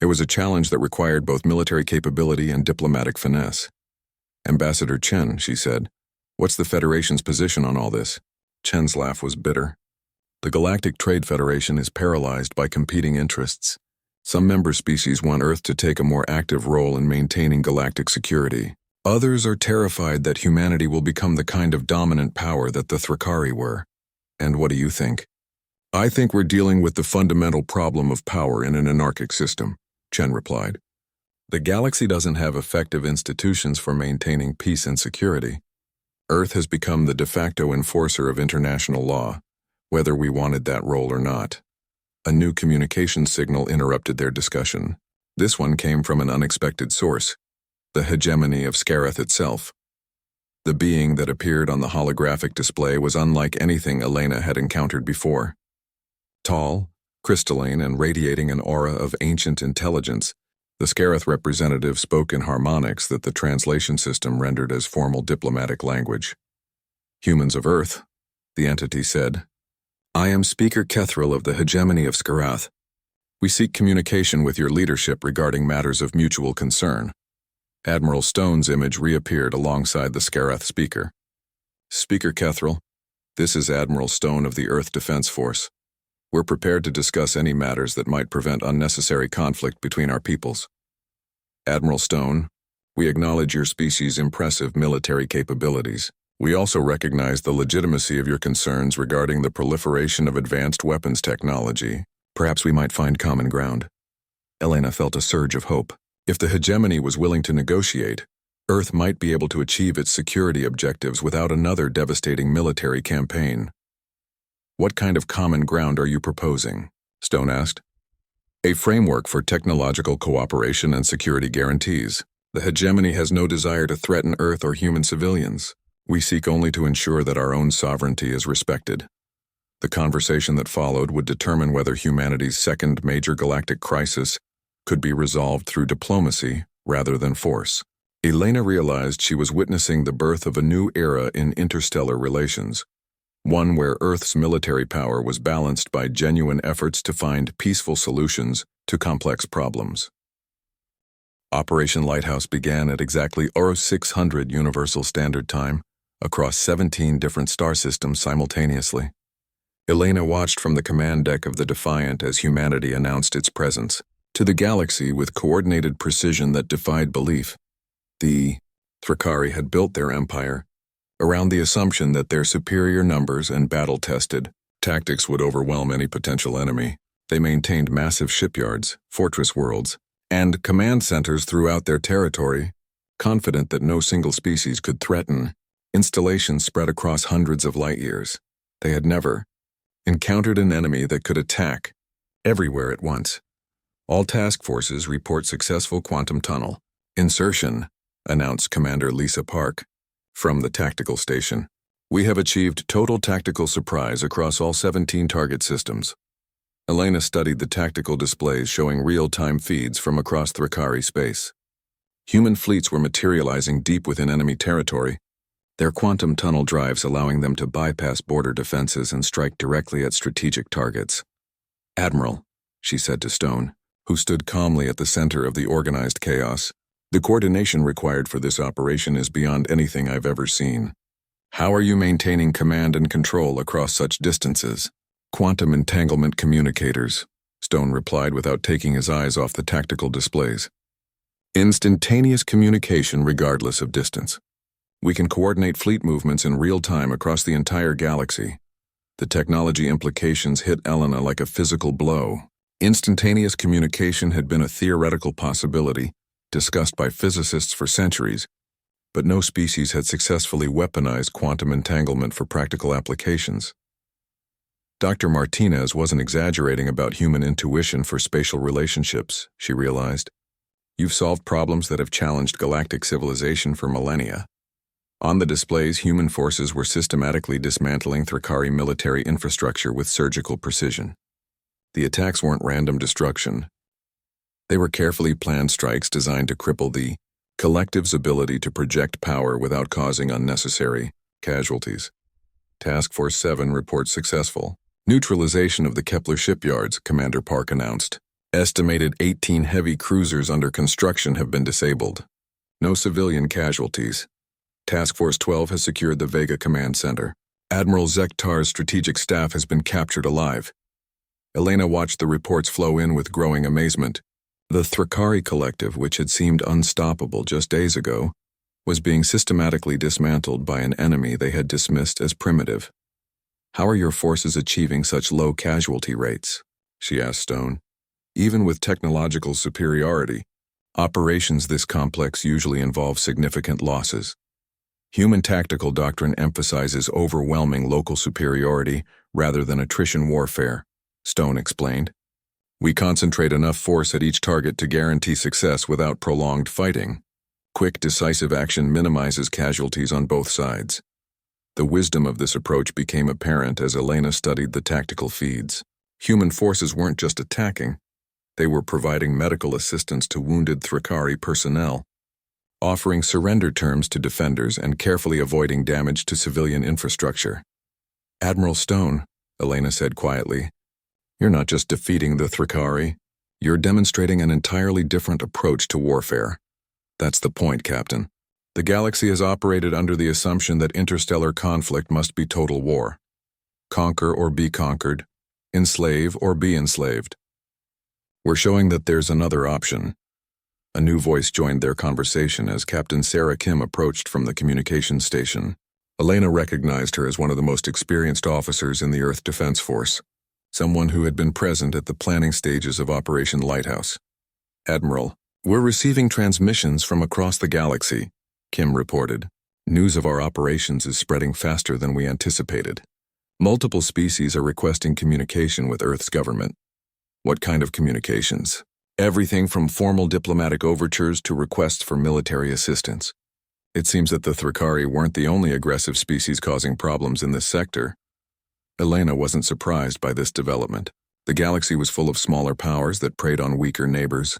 It was a challenge that required both military capability and diplomatic finesse. Ambassador Chen, she said, what's the Federation's position on all this? Chen's laugh was bitter. The Galactic Trade Federation is paralyzed by competing interests. Some member species want Earth to take a more active role in maintaining galactic security. Others are terrified that humanity will become the kind of dominant power that the Thrakari were. And what do you think? I think we're dealing with the fundamental problem of power in an anarchic system, Chen replied. The galaxy doesn't have effective institutions for maintaining peace and security. Earth has become the de facto enforcer of international law, whether we wanted that role or not. A new communication signal interrupted their discussion. This one came from an unexpected source, the hegemony of Scareth itself. The being that appeared on the holographic display was unlike anything Elena had encountered before. Tall, crystalline, and radiating an aura of ancient intelligence, the Scareth representative spoke in harmonics that the translation system rendered as formal diplomatic language. Humans of Earth, the entity said. I am Speaker Kethril of the hegemony of Scareth. We seek communication with your leadership regarding matters of mutual concern. Admiral Stone's image reappeared alongside the Scareth speaker. Speaker Kethril, this is Admiral Stone of the Earth Defense Force. We're prepared to discuss any matters that might prevent unnecessary conflict between our peoples. Admiral Stone, we acknowledge your species' impressive military capabilities. We also recognize the legitimacy of your concerns regarding the proliferation of advanced weapons technology. Perhaps we might find common ground. Elena felt a surge of hope. If the hegemony was willing to negotiate, Earth might be able to achieve its security objectives without another devastating military campaign. What kind of common ground are you proposing? Stone asked. A framework for technological cooperation and security guarantees. The hegemony has no desire to threaten Earth or human civilians. We seek only to ensure that our own sovereignty is respected. The conversation that followed would determine whether humanity's second major galactic crisis could be resolved through diplomacy rather than force. Elena realized she was witnessing the birth of a new era in interstellar relations, one where Earth's military power was balanced by genuine efforts to find peaceful solutions to complex problems. Operation Lighthouse began at exactly 0600 Universal Standard Time, across 17 different star systems simultaneously. Elena watched from the command deck of the Defiant as humanity announced its presence to the galaxy with coordinated precision that defied belief. The Thrakari had built their empire around the assumption that their superior numbers and battle-tested tactics would overwhelm any potential enemy. They maintained massive shipyards, fortress worlds, and command centers throughout their territory, confident that no single species could threaten installations spread across hundreds of light years. They had never encountered an enemy that could attack everywhere at once. All task forces report successful quantum tunnel insertion, announced Commander Lisa Park from the tactical station. We have achieved total tactical surprise across all 17 target systems. Elena studied the tactical displays showing real-time feeds from across Thrakari space. Human fleets were materializing deep within enemy territory, their quantum tunnel drives allowing them to bypass border defenses and strike directly at strategic targets. "Admiral," she said to Stone, who stood calmly at the center of the organized chaos, "the coordination required for this operation is beyond anything I've ever seen. How are you maintaining command and control across such distances?" "Quantum entanglement communicators," Stone replied without taking his eyes off the tactical displays. "Instantaneous communication regardless of distance. We can coordinate fleet movements in real time across the entire galaxy." The technology implications hit Elena like a physical blow. Instantaneous communication had been a theoretical possibility, discussed by physicists for centuries, but no species had successfully weaponized quantum entanglement for practical applications. Dr. Martinez wasn't exaggerating about human intuition for spatial relationships, she realized. You've solved problems that have challenged galactic civilization for millennia. On the displays, human forces were systematically dismantling Thrakari military infrastructure with surgical precision. The attacks weren't random destruction. They were carefully planned strikes designed to cripple the collective's ability to project power without causing unnecessary casualties. Task Force 7 reports successful. Neutralization of the Kepler shipyards, Commander Park announced. Estimated 18 heavy cruisers under construction have been disabled. No civilian casualties. Task Force 12 has secured the Vega Command Center. Admiral Zektar's strategic staff has been captured alive. Elena watched the reports flow in with growing amazement. The Thrakari collective, which had seemed unstoppable just days ago, was being systematically dismantled by an enemy they had dismissed as primitive. "How are your forces achieving such low casualty rates?" she asked Stone. "Even with technological superiority, operations this complex usually involve significant losses." Human tactical doctrine emphasizes overwhelming local superiority rather than attrition warfare, Stone explained. "We concentrate enough force at each target to guarantee success without prolonged fighting. Quick, decisive action minimizes casualties on both sides." The wisdom of this approach became apparent as Elena studied the tactical feeds. Human forces weren't just attacking. They were providing medical assistance to wounded Thrakari personnel, offering surrender terms to defenders and carefully avoiding damage to civilian infrastructure. "Admiral Stone," Elena said quietly, "you're not just defeating the Thrakari, you're demonstrating an entirely different approach to warfare." "That's the point, Captain. The galaxy has operated under the assumption that interstellar conflict must be total war. Conquer or be conquered, enslave or be enslaved. We're showing that there's another option." A new voice joined their conversation as Captain Sarah Kim approached from the communications station. Elena recognized her as one of the most experienced officers in the Earth Defense Force, someone who had been present at the planning stages of Operation Lighthouse. "Admiral, we're receiving transmissions from across the galaxy," Kim reported. "News of our operations is spreading faster than we anticipated. Multiple species are requesting communication with Earth's government." "What kind of communications?" "Everything from formal diplomatic overtures to requests for military assistance." It seems that the Thrakari weren't the only aggressive species causing problems in this sector. Elena wasn't surprised by this development. The galaxy was full of smaller powers that preyed on weaker neighbors,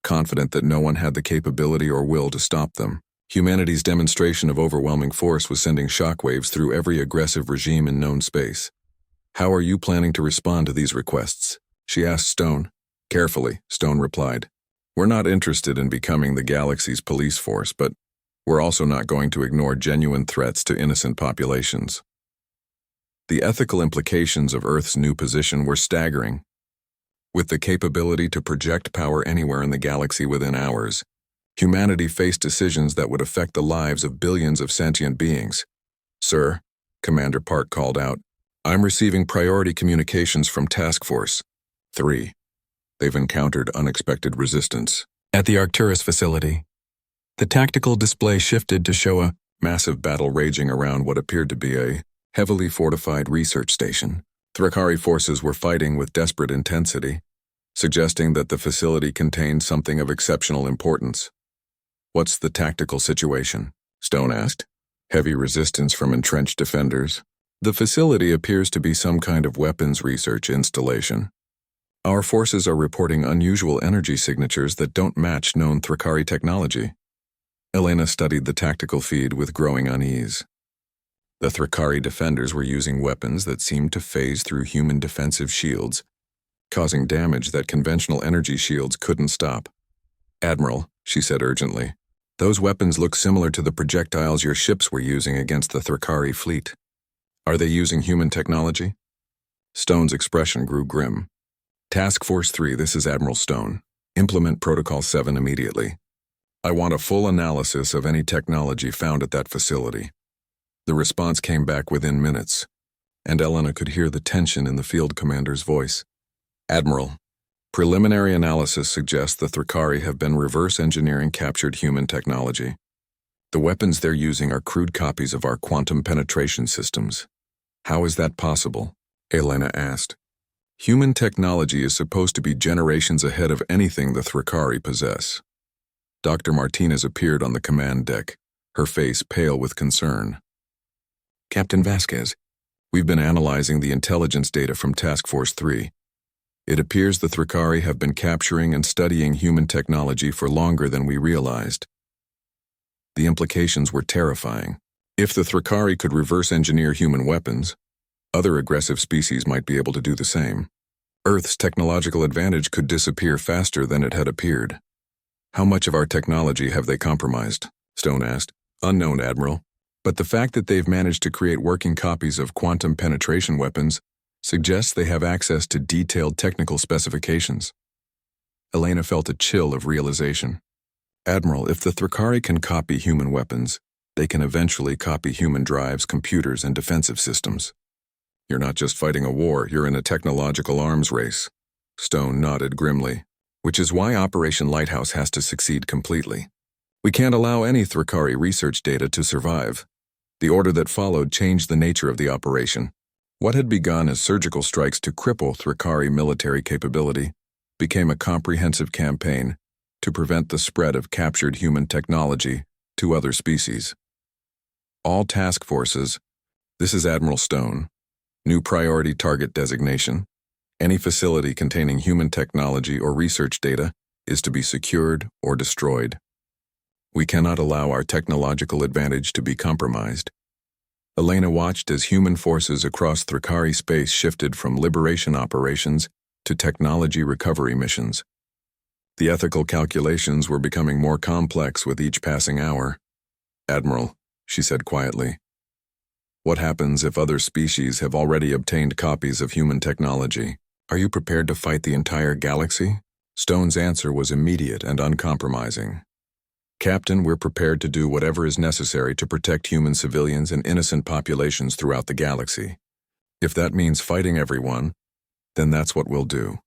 confident that no one had the capability or will to stop them. Humanity's demonstration of overwhelming force was sending shockwaves through every aggressive regime in known space. "How are you planning to respond to these requests?" she asked Stone. "Carefully," Stone replied. "We're not interested in becoming the galaxy's police force, but we're also not going to ignore genuine threats to innocent populations." The ethical implications of Earth's new position were staggering. With the capability to project power anywhere in the galaxy within hours, humanity faced decisions that would affect the lives of billions of sentient beings. "Sir," Commander Park called out, "I'm receiving priority communications from Task Force 3. They've encountered unexpected resistance." At the Arcturus facility, the tactical display shifted to show a massive battle raging around what appeared to be a heavily fortified research station. Thrakari forces were fighting with desperate intensity, suggesting that the facility contained something of exceptional importance. "What's the tactical situation?" Stone asked. "Heavy resistance from entrenched defenders. The facility appears to be some kind of weapons research installation." Our forces are reporting unusual energy signatures that don't match known Thrakari technology. Elena studied the tactical feed with growing unease. The Thrakari defenders were using weapons that seemed to phase through human defensive shields, causing damage that conventional energy shields couldn't stop. "Admiral," she said urgently, "those weapons look similar to the projectiles your ships were using against the Thrakari fleet. Are they using human technology?" Stone's expression grew grim. "Task Force 3, this is Admiral Stone. Implement Protocol 7 immediately. I want a full analysis of any technology found at that facility." The response came back within minutes, and Elena could hear the tension in the field commander's voice. "Admiral, preliminary analysis suggests the Thrakari have been reverse engineering captured human technology. The weapons they're using are crude copies of our quantum penetration systems." "How is that possible?" Elena asked. "Human technology is supposed to be generations ahead of anything the Thrakari possess." Dr. Martinez appeared on the command deck, her face pale with concern. "Captain Vasquez, we've been analyzing the intelligence data from Task Force 3. It appears the Thrakari have been capturing and studying human technology for longer than we realized." The implications were terrifying. If the Thrakari could reverse engineer human weapons, other aggressive species might be able to do the same. Earth's technological advantage could disappear faster than it had appeared. "How much of our technology have they compromised?" Stone asked. "Unknown, Admiral. But the fact that they've managed to create working copies of quantum penetration weapons suggests they have access to detailed technical specifications." Elena felt a chill of realization. "Admiral, if the Thrakari can copy human weapons, they can eventually copy human drives, computers, and defensive systems. You're not just fighting a war, you're in a technological arms race." Stone nodded grimly. "Which is why Operation Lighthouse has to succeed completely. We can't allow any Thrakari research data to survive." The order that followed changed the nature of the operation. What had begun as surgical strikes to cripple Thrakari military capability became a comprehensive campaign to prevent the spread of captured human technology to other species. "All task forces, this is Admiral Stone. New priority target designation. Any facility containing human technology or research data is to be secured or destroyed. We cannot allow our technological advantage to be compromised." Elena watched as human forces across Thrakari space shifted from liberation operations to technology recovery missions. The ethical calculations were becoming more complex with each passing hour. "Admiral," she said quietly, "what happens if other species have already obtained copies of human technology? Are you prepared to fight the entire galaxy?" Stone's answer was immediate and uncompromising. "Captain, we're prepared to do whatever is necessary to protect human civilians and innocent populations throughout the galaxy. If that means fighting everyone, then that's what we'll do."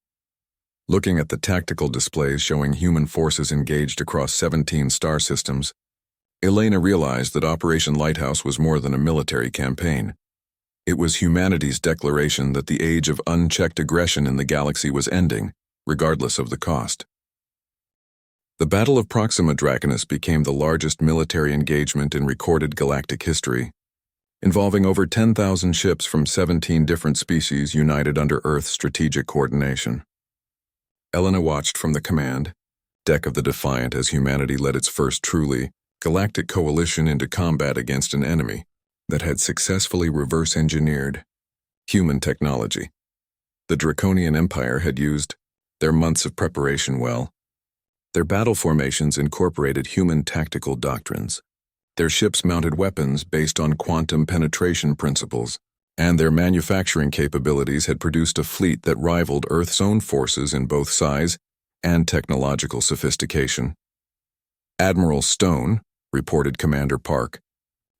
Looking at the tactical displays showing human forces engaged across 17 star systems, Elena realized that Operation Lighthouse was more than a military campaign. It was humanity's declaration that the age of unchecked aggression in the galaxy was ending, regardless of the cost. The Battle of Proxima Draconis became the largest military engagement in recorded galactic history, involving over 10,000 ships from 17 different species united under Earth's strategic coordination. Elena watched from the command deck of the Defiant as humanity led its first truly galactic coalition into combat against an enemy that had successfully reverse-engineered human technology. The Draconian Empire had used their months of preparation well. Their battle formations incorporated human tactical doctrines. Their ships mounted weapons based on quantum penetration principles, and their manufacturing capabilities had produced a fleet that rivaled Earth's own forces in both size and technological sophistication. "Admiral Stone," reported Commander Park.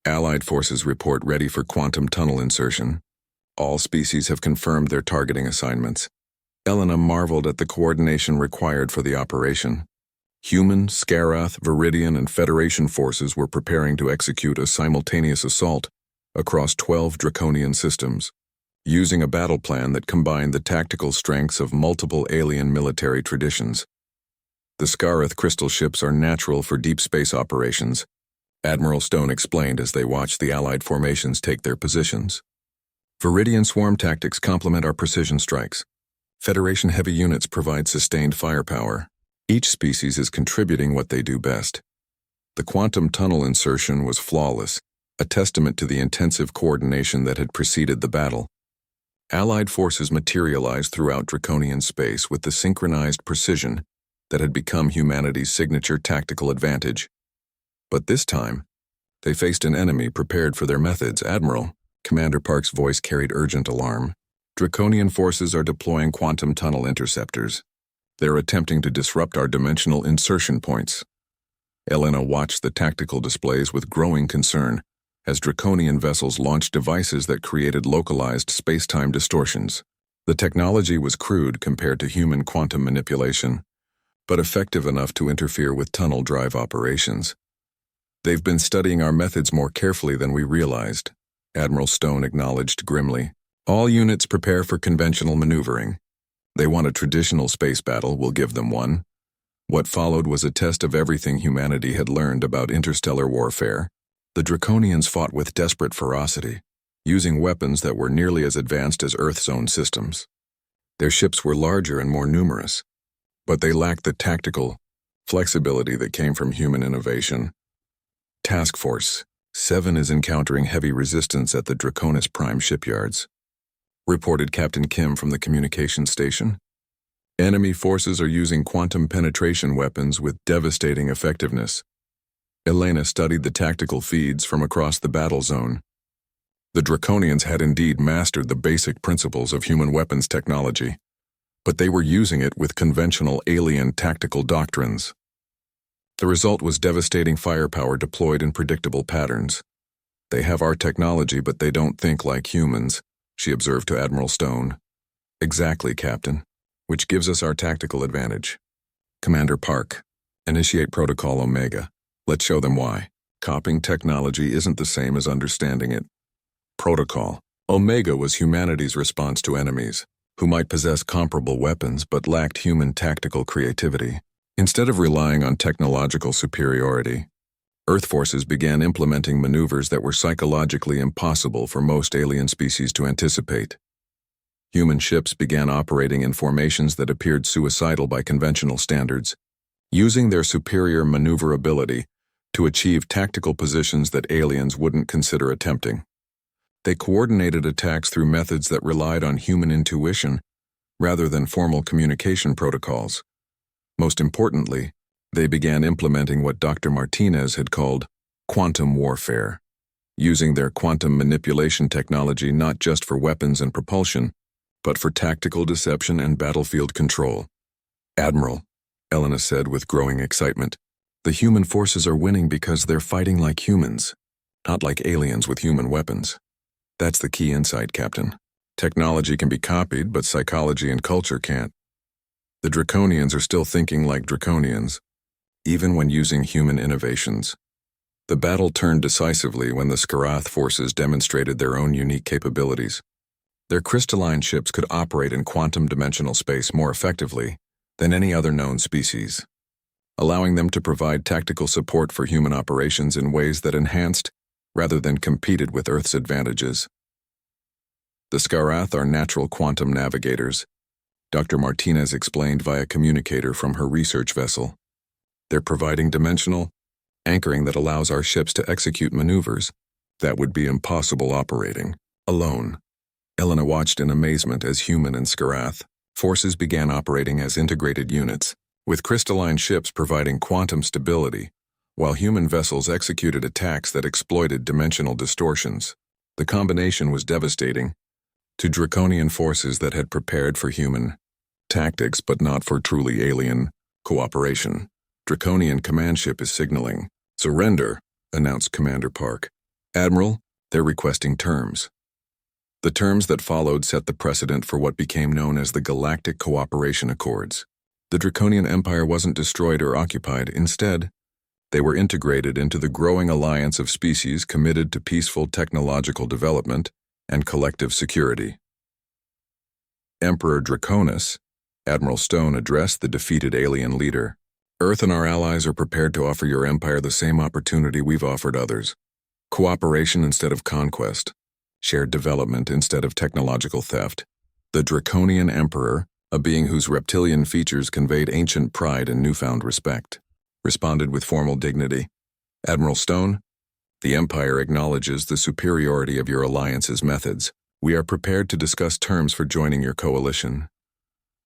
"Allied forces report ready for quantum tunnel insertion. All species have confirmed their targeting assignments." Elena marveled at the coordination required for the operation. Human, Scarath, Viridian, and Federation forces were preparing to execute a simultaneous assault across 12 Draconian systems, using a battle plan that combined the tactical strengths of multiple alien military traditions. "The Scarath crystal ships are natural for deep space operations," Admiral Stone explained as they watched the Allied formations take their positions. "Viridian swarm tactics complement our precision strikes. Federation heavy units provide sustained firepower. Each species is contributing what they do best. The quantum tunnel insertion was flawless, a testament to the intensive coordination that had preceded the battle. Allied forces materialized throughout Draconian space with the synchronized precision that had become humanity's signature tactical advantage. But this time, they faced an enemy prepared for their methods. Admiral, Commander Park's voice carried urgent alarm. Draconian forces are deploying quantum tunnel interceptors. They're attempting to disrupt our dimensional insertion points. Elena watched the tactical displays with growing concern as Draconian vessels launched devices that created localized space-time distortions. The technology was crude compared to human quantum manipulation, but effective enough to interfere with tunnel drive operations. They've been studying our methods more carefully than we realized, Admiral Stone acknowledged grimly. All units prepare for conventional maneuvering. They want a traditional space battle, we'll give them one. What followed was a test of everything humanity had learned about interstellar warfare. The Draconians fought with desperate ferocity, using weapons that were nearly as advanced as Earth's own systems. Their ships were larger and more numerous, but they lacked the tactical flexibility that came from human innovation. Task Force 7 is encountering heavy resistance at the Draconis Prime shipyards, reported Captain Kim from the communications station. Enemy forces are using quantum penetration weapons with devastating effectiveness. Elena studied the tactical feeds from across the battle zone. The Draconians had indeed mastered the basic principles of human weapons technology, but they were using it with conventional alien tactical doctrines. The result was devastating firepower deployed in predictable patterns. They have our technology, but they don't think like humans, she observed to Admiral Stone. Exactly, Captain, which gives us our tactical advantage. Commander Park, initiate Protocol Omega. Let's show them why. Copying technology isn't the same as understanding it. Protocol Omega was humanity's response to enemies, who might possess comparable weapons but lacked human tactical creativity. Instead of relying on technological superiority, Earth forces began implementing maneuvers that were psychologically impossible for most alien species to anticipate. Human ships began operating in formations that appeared suicidal by conventional standards, using their superior maneuverability to achieve tactical positions that aliens wouldn't consider attempting. They coordinated attacks through methods that relied on human intuition rather than formal communication protocols. Most importantly, they began implementing what Dr. Martinez had called quantum warfare, using their quantum manipulation technology not just for weapons and propulsion, but for tactical deception and battlefield control. Admiral, Elena said with growing excitement, the human forces are winning because they're fighting like humans, not like aliens with human weapons. That's the key insight, Captain. Technology can be copied, but psychology and culture can't. The Draconians are still thinking like Draconians, even when using human innovations. The battle turned decisively when the Skarath forces demonstrated their own unique capabilities. Their crystalline ships could operate in quantum dimensional space more effectively than any other known species, allowing them to provide tactical support for human operations in ways that enhanced rather than competed with Earth's advantages. The Skarath are natural quantum navigators, Dr. Martinez explained via communicator from her research vessel. They're providing dimensional anchoring that allows our ships to execute maneuvers that would be impossible operating alone. Elena watched in amazement as human and Skarath forces began operating as integrated units, with crystalline ships providing quantum stability, while human vessels executed attacks that exploited dimensional distortions. The combination was devastating to Draconian forces that had prepared for human tactics but not for truly alien cooperation. Draconian command ship is signaling. Surrender, announced Commander Park. Admiral, they're requesting terms. The terms that followed set the precedent for what became known as the Galactic Cooperation Accords. The Draconian Empire wasn't destroyed or occupied. Instead, they were integrated into the growing alliance of species committed to peaceful technological development and collective security. Emperor Draconis, Admiral Stone addressed the defeated alien leader. Earth and our allies are prepared to offer your empire the same opportunity we've offered others. Cooperation instead of conquest. Shared development instead of technological theft. The Draconian Emperor, a being whose reptilian features conveyed ancient pride and newfound respect, responded with formal dignity. Admiral Stone, the Empire acknowledges the superiority of your alliance's methods. We are prepared to discuss terms for joining your coalition.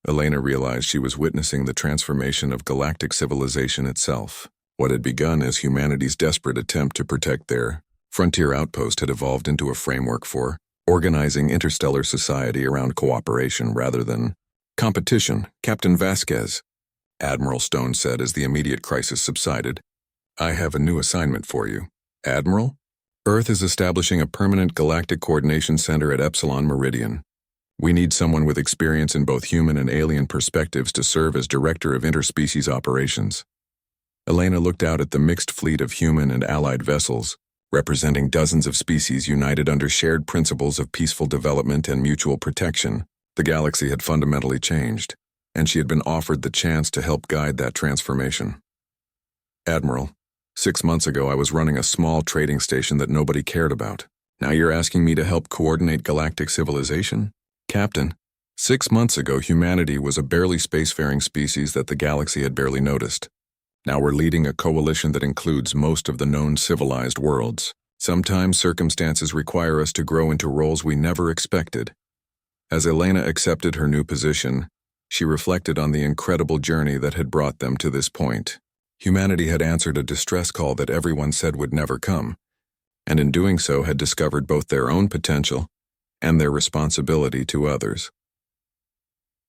Elena realized she was witnessing the transformation of galactic civilization itself. What had begun as humanity's desperate attempt to protect their frontier outpost had evolved into a framework for organizing interstellar society around cooperation rather than competition. Captain Vasquez, Admiral Stone said as the immediate crisis subsided, I have a new assignment for you. Admiral? Earth is establishing a permanent galactic coordination center at Epsilon Meridian. We need someone with experience in both human and alien perspectives to serve as director of interspecies operations. Elena looked out at the mixed fleet of human and allied vessels, representing dozens of species united under shared principles of peaceful development and mutual protection. The galaxy had fundamentally changed, and she had been offered the chance to help guide that transformation. Admiral, 6 months ago I was running a small trading station that nobody cared about. Now you're asking me to help coordinate galactic civilization? Captain, 6 months ago humanity was a barely spacefaring species that the galaxy had barely noticed. Now we're leading a coalition that includes most of the known civilized worlds. Sometimes circumstances require us to grow into roles we never expected. As Elena accepted her new position, she reflected on the incredible journey that had brought them to this point. Humanity had answered a distress call that everyone said would never come, and in doing so had discovered both their own potential and their responsibility to others.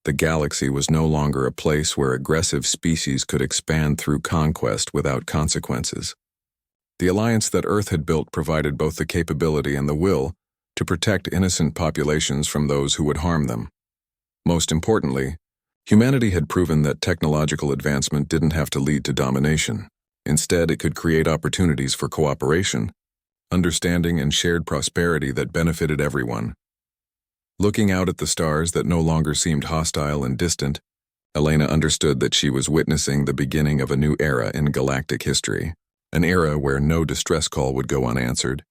The galaxy was no longer a place where aggressive species could expand through conquest without consequences. The alliance that Earth had built provided both the capability and the will to protect innocent populations from those who would harm them. Most importantly, humanity had proven that technological advancement didn't have to lead to domination. Instead, it could create opportunities for cooperation, understanding, and shared prosperity that benefited everyone. Looking out at the stars that no longer seemed hostile and distant, Elena understood that she was witnessing the beginning of a new era in galactic history, an era where no distress call would go unanswered,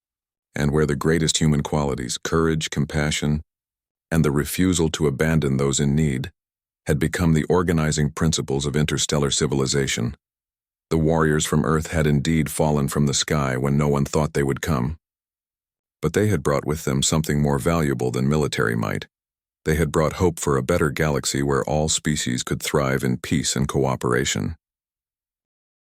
and where the greatest human qualities, courage, compassion, and the refusal to abandon those in need, had become the organizing principles of interstellar civilization. The warriors from Earth had indeed fallen from the sky when no one thought they would come. But they had brought with them something more valuable than military might. They had brought hope for a better galaxy where all species could thrive in peace and cooperation.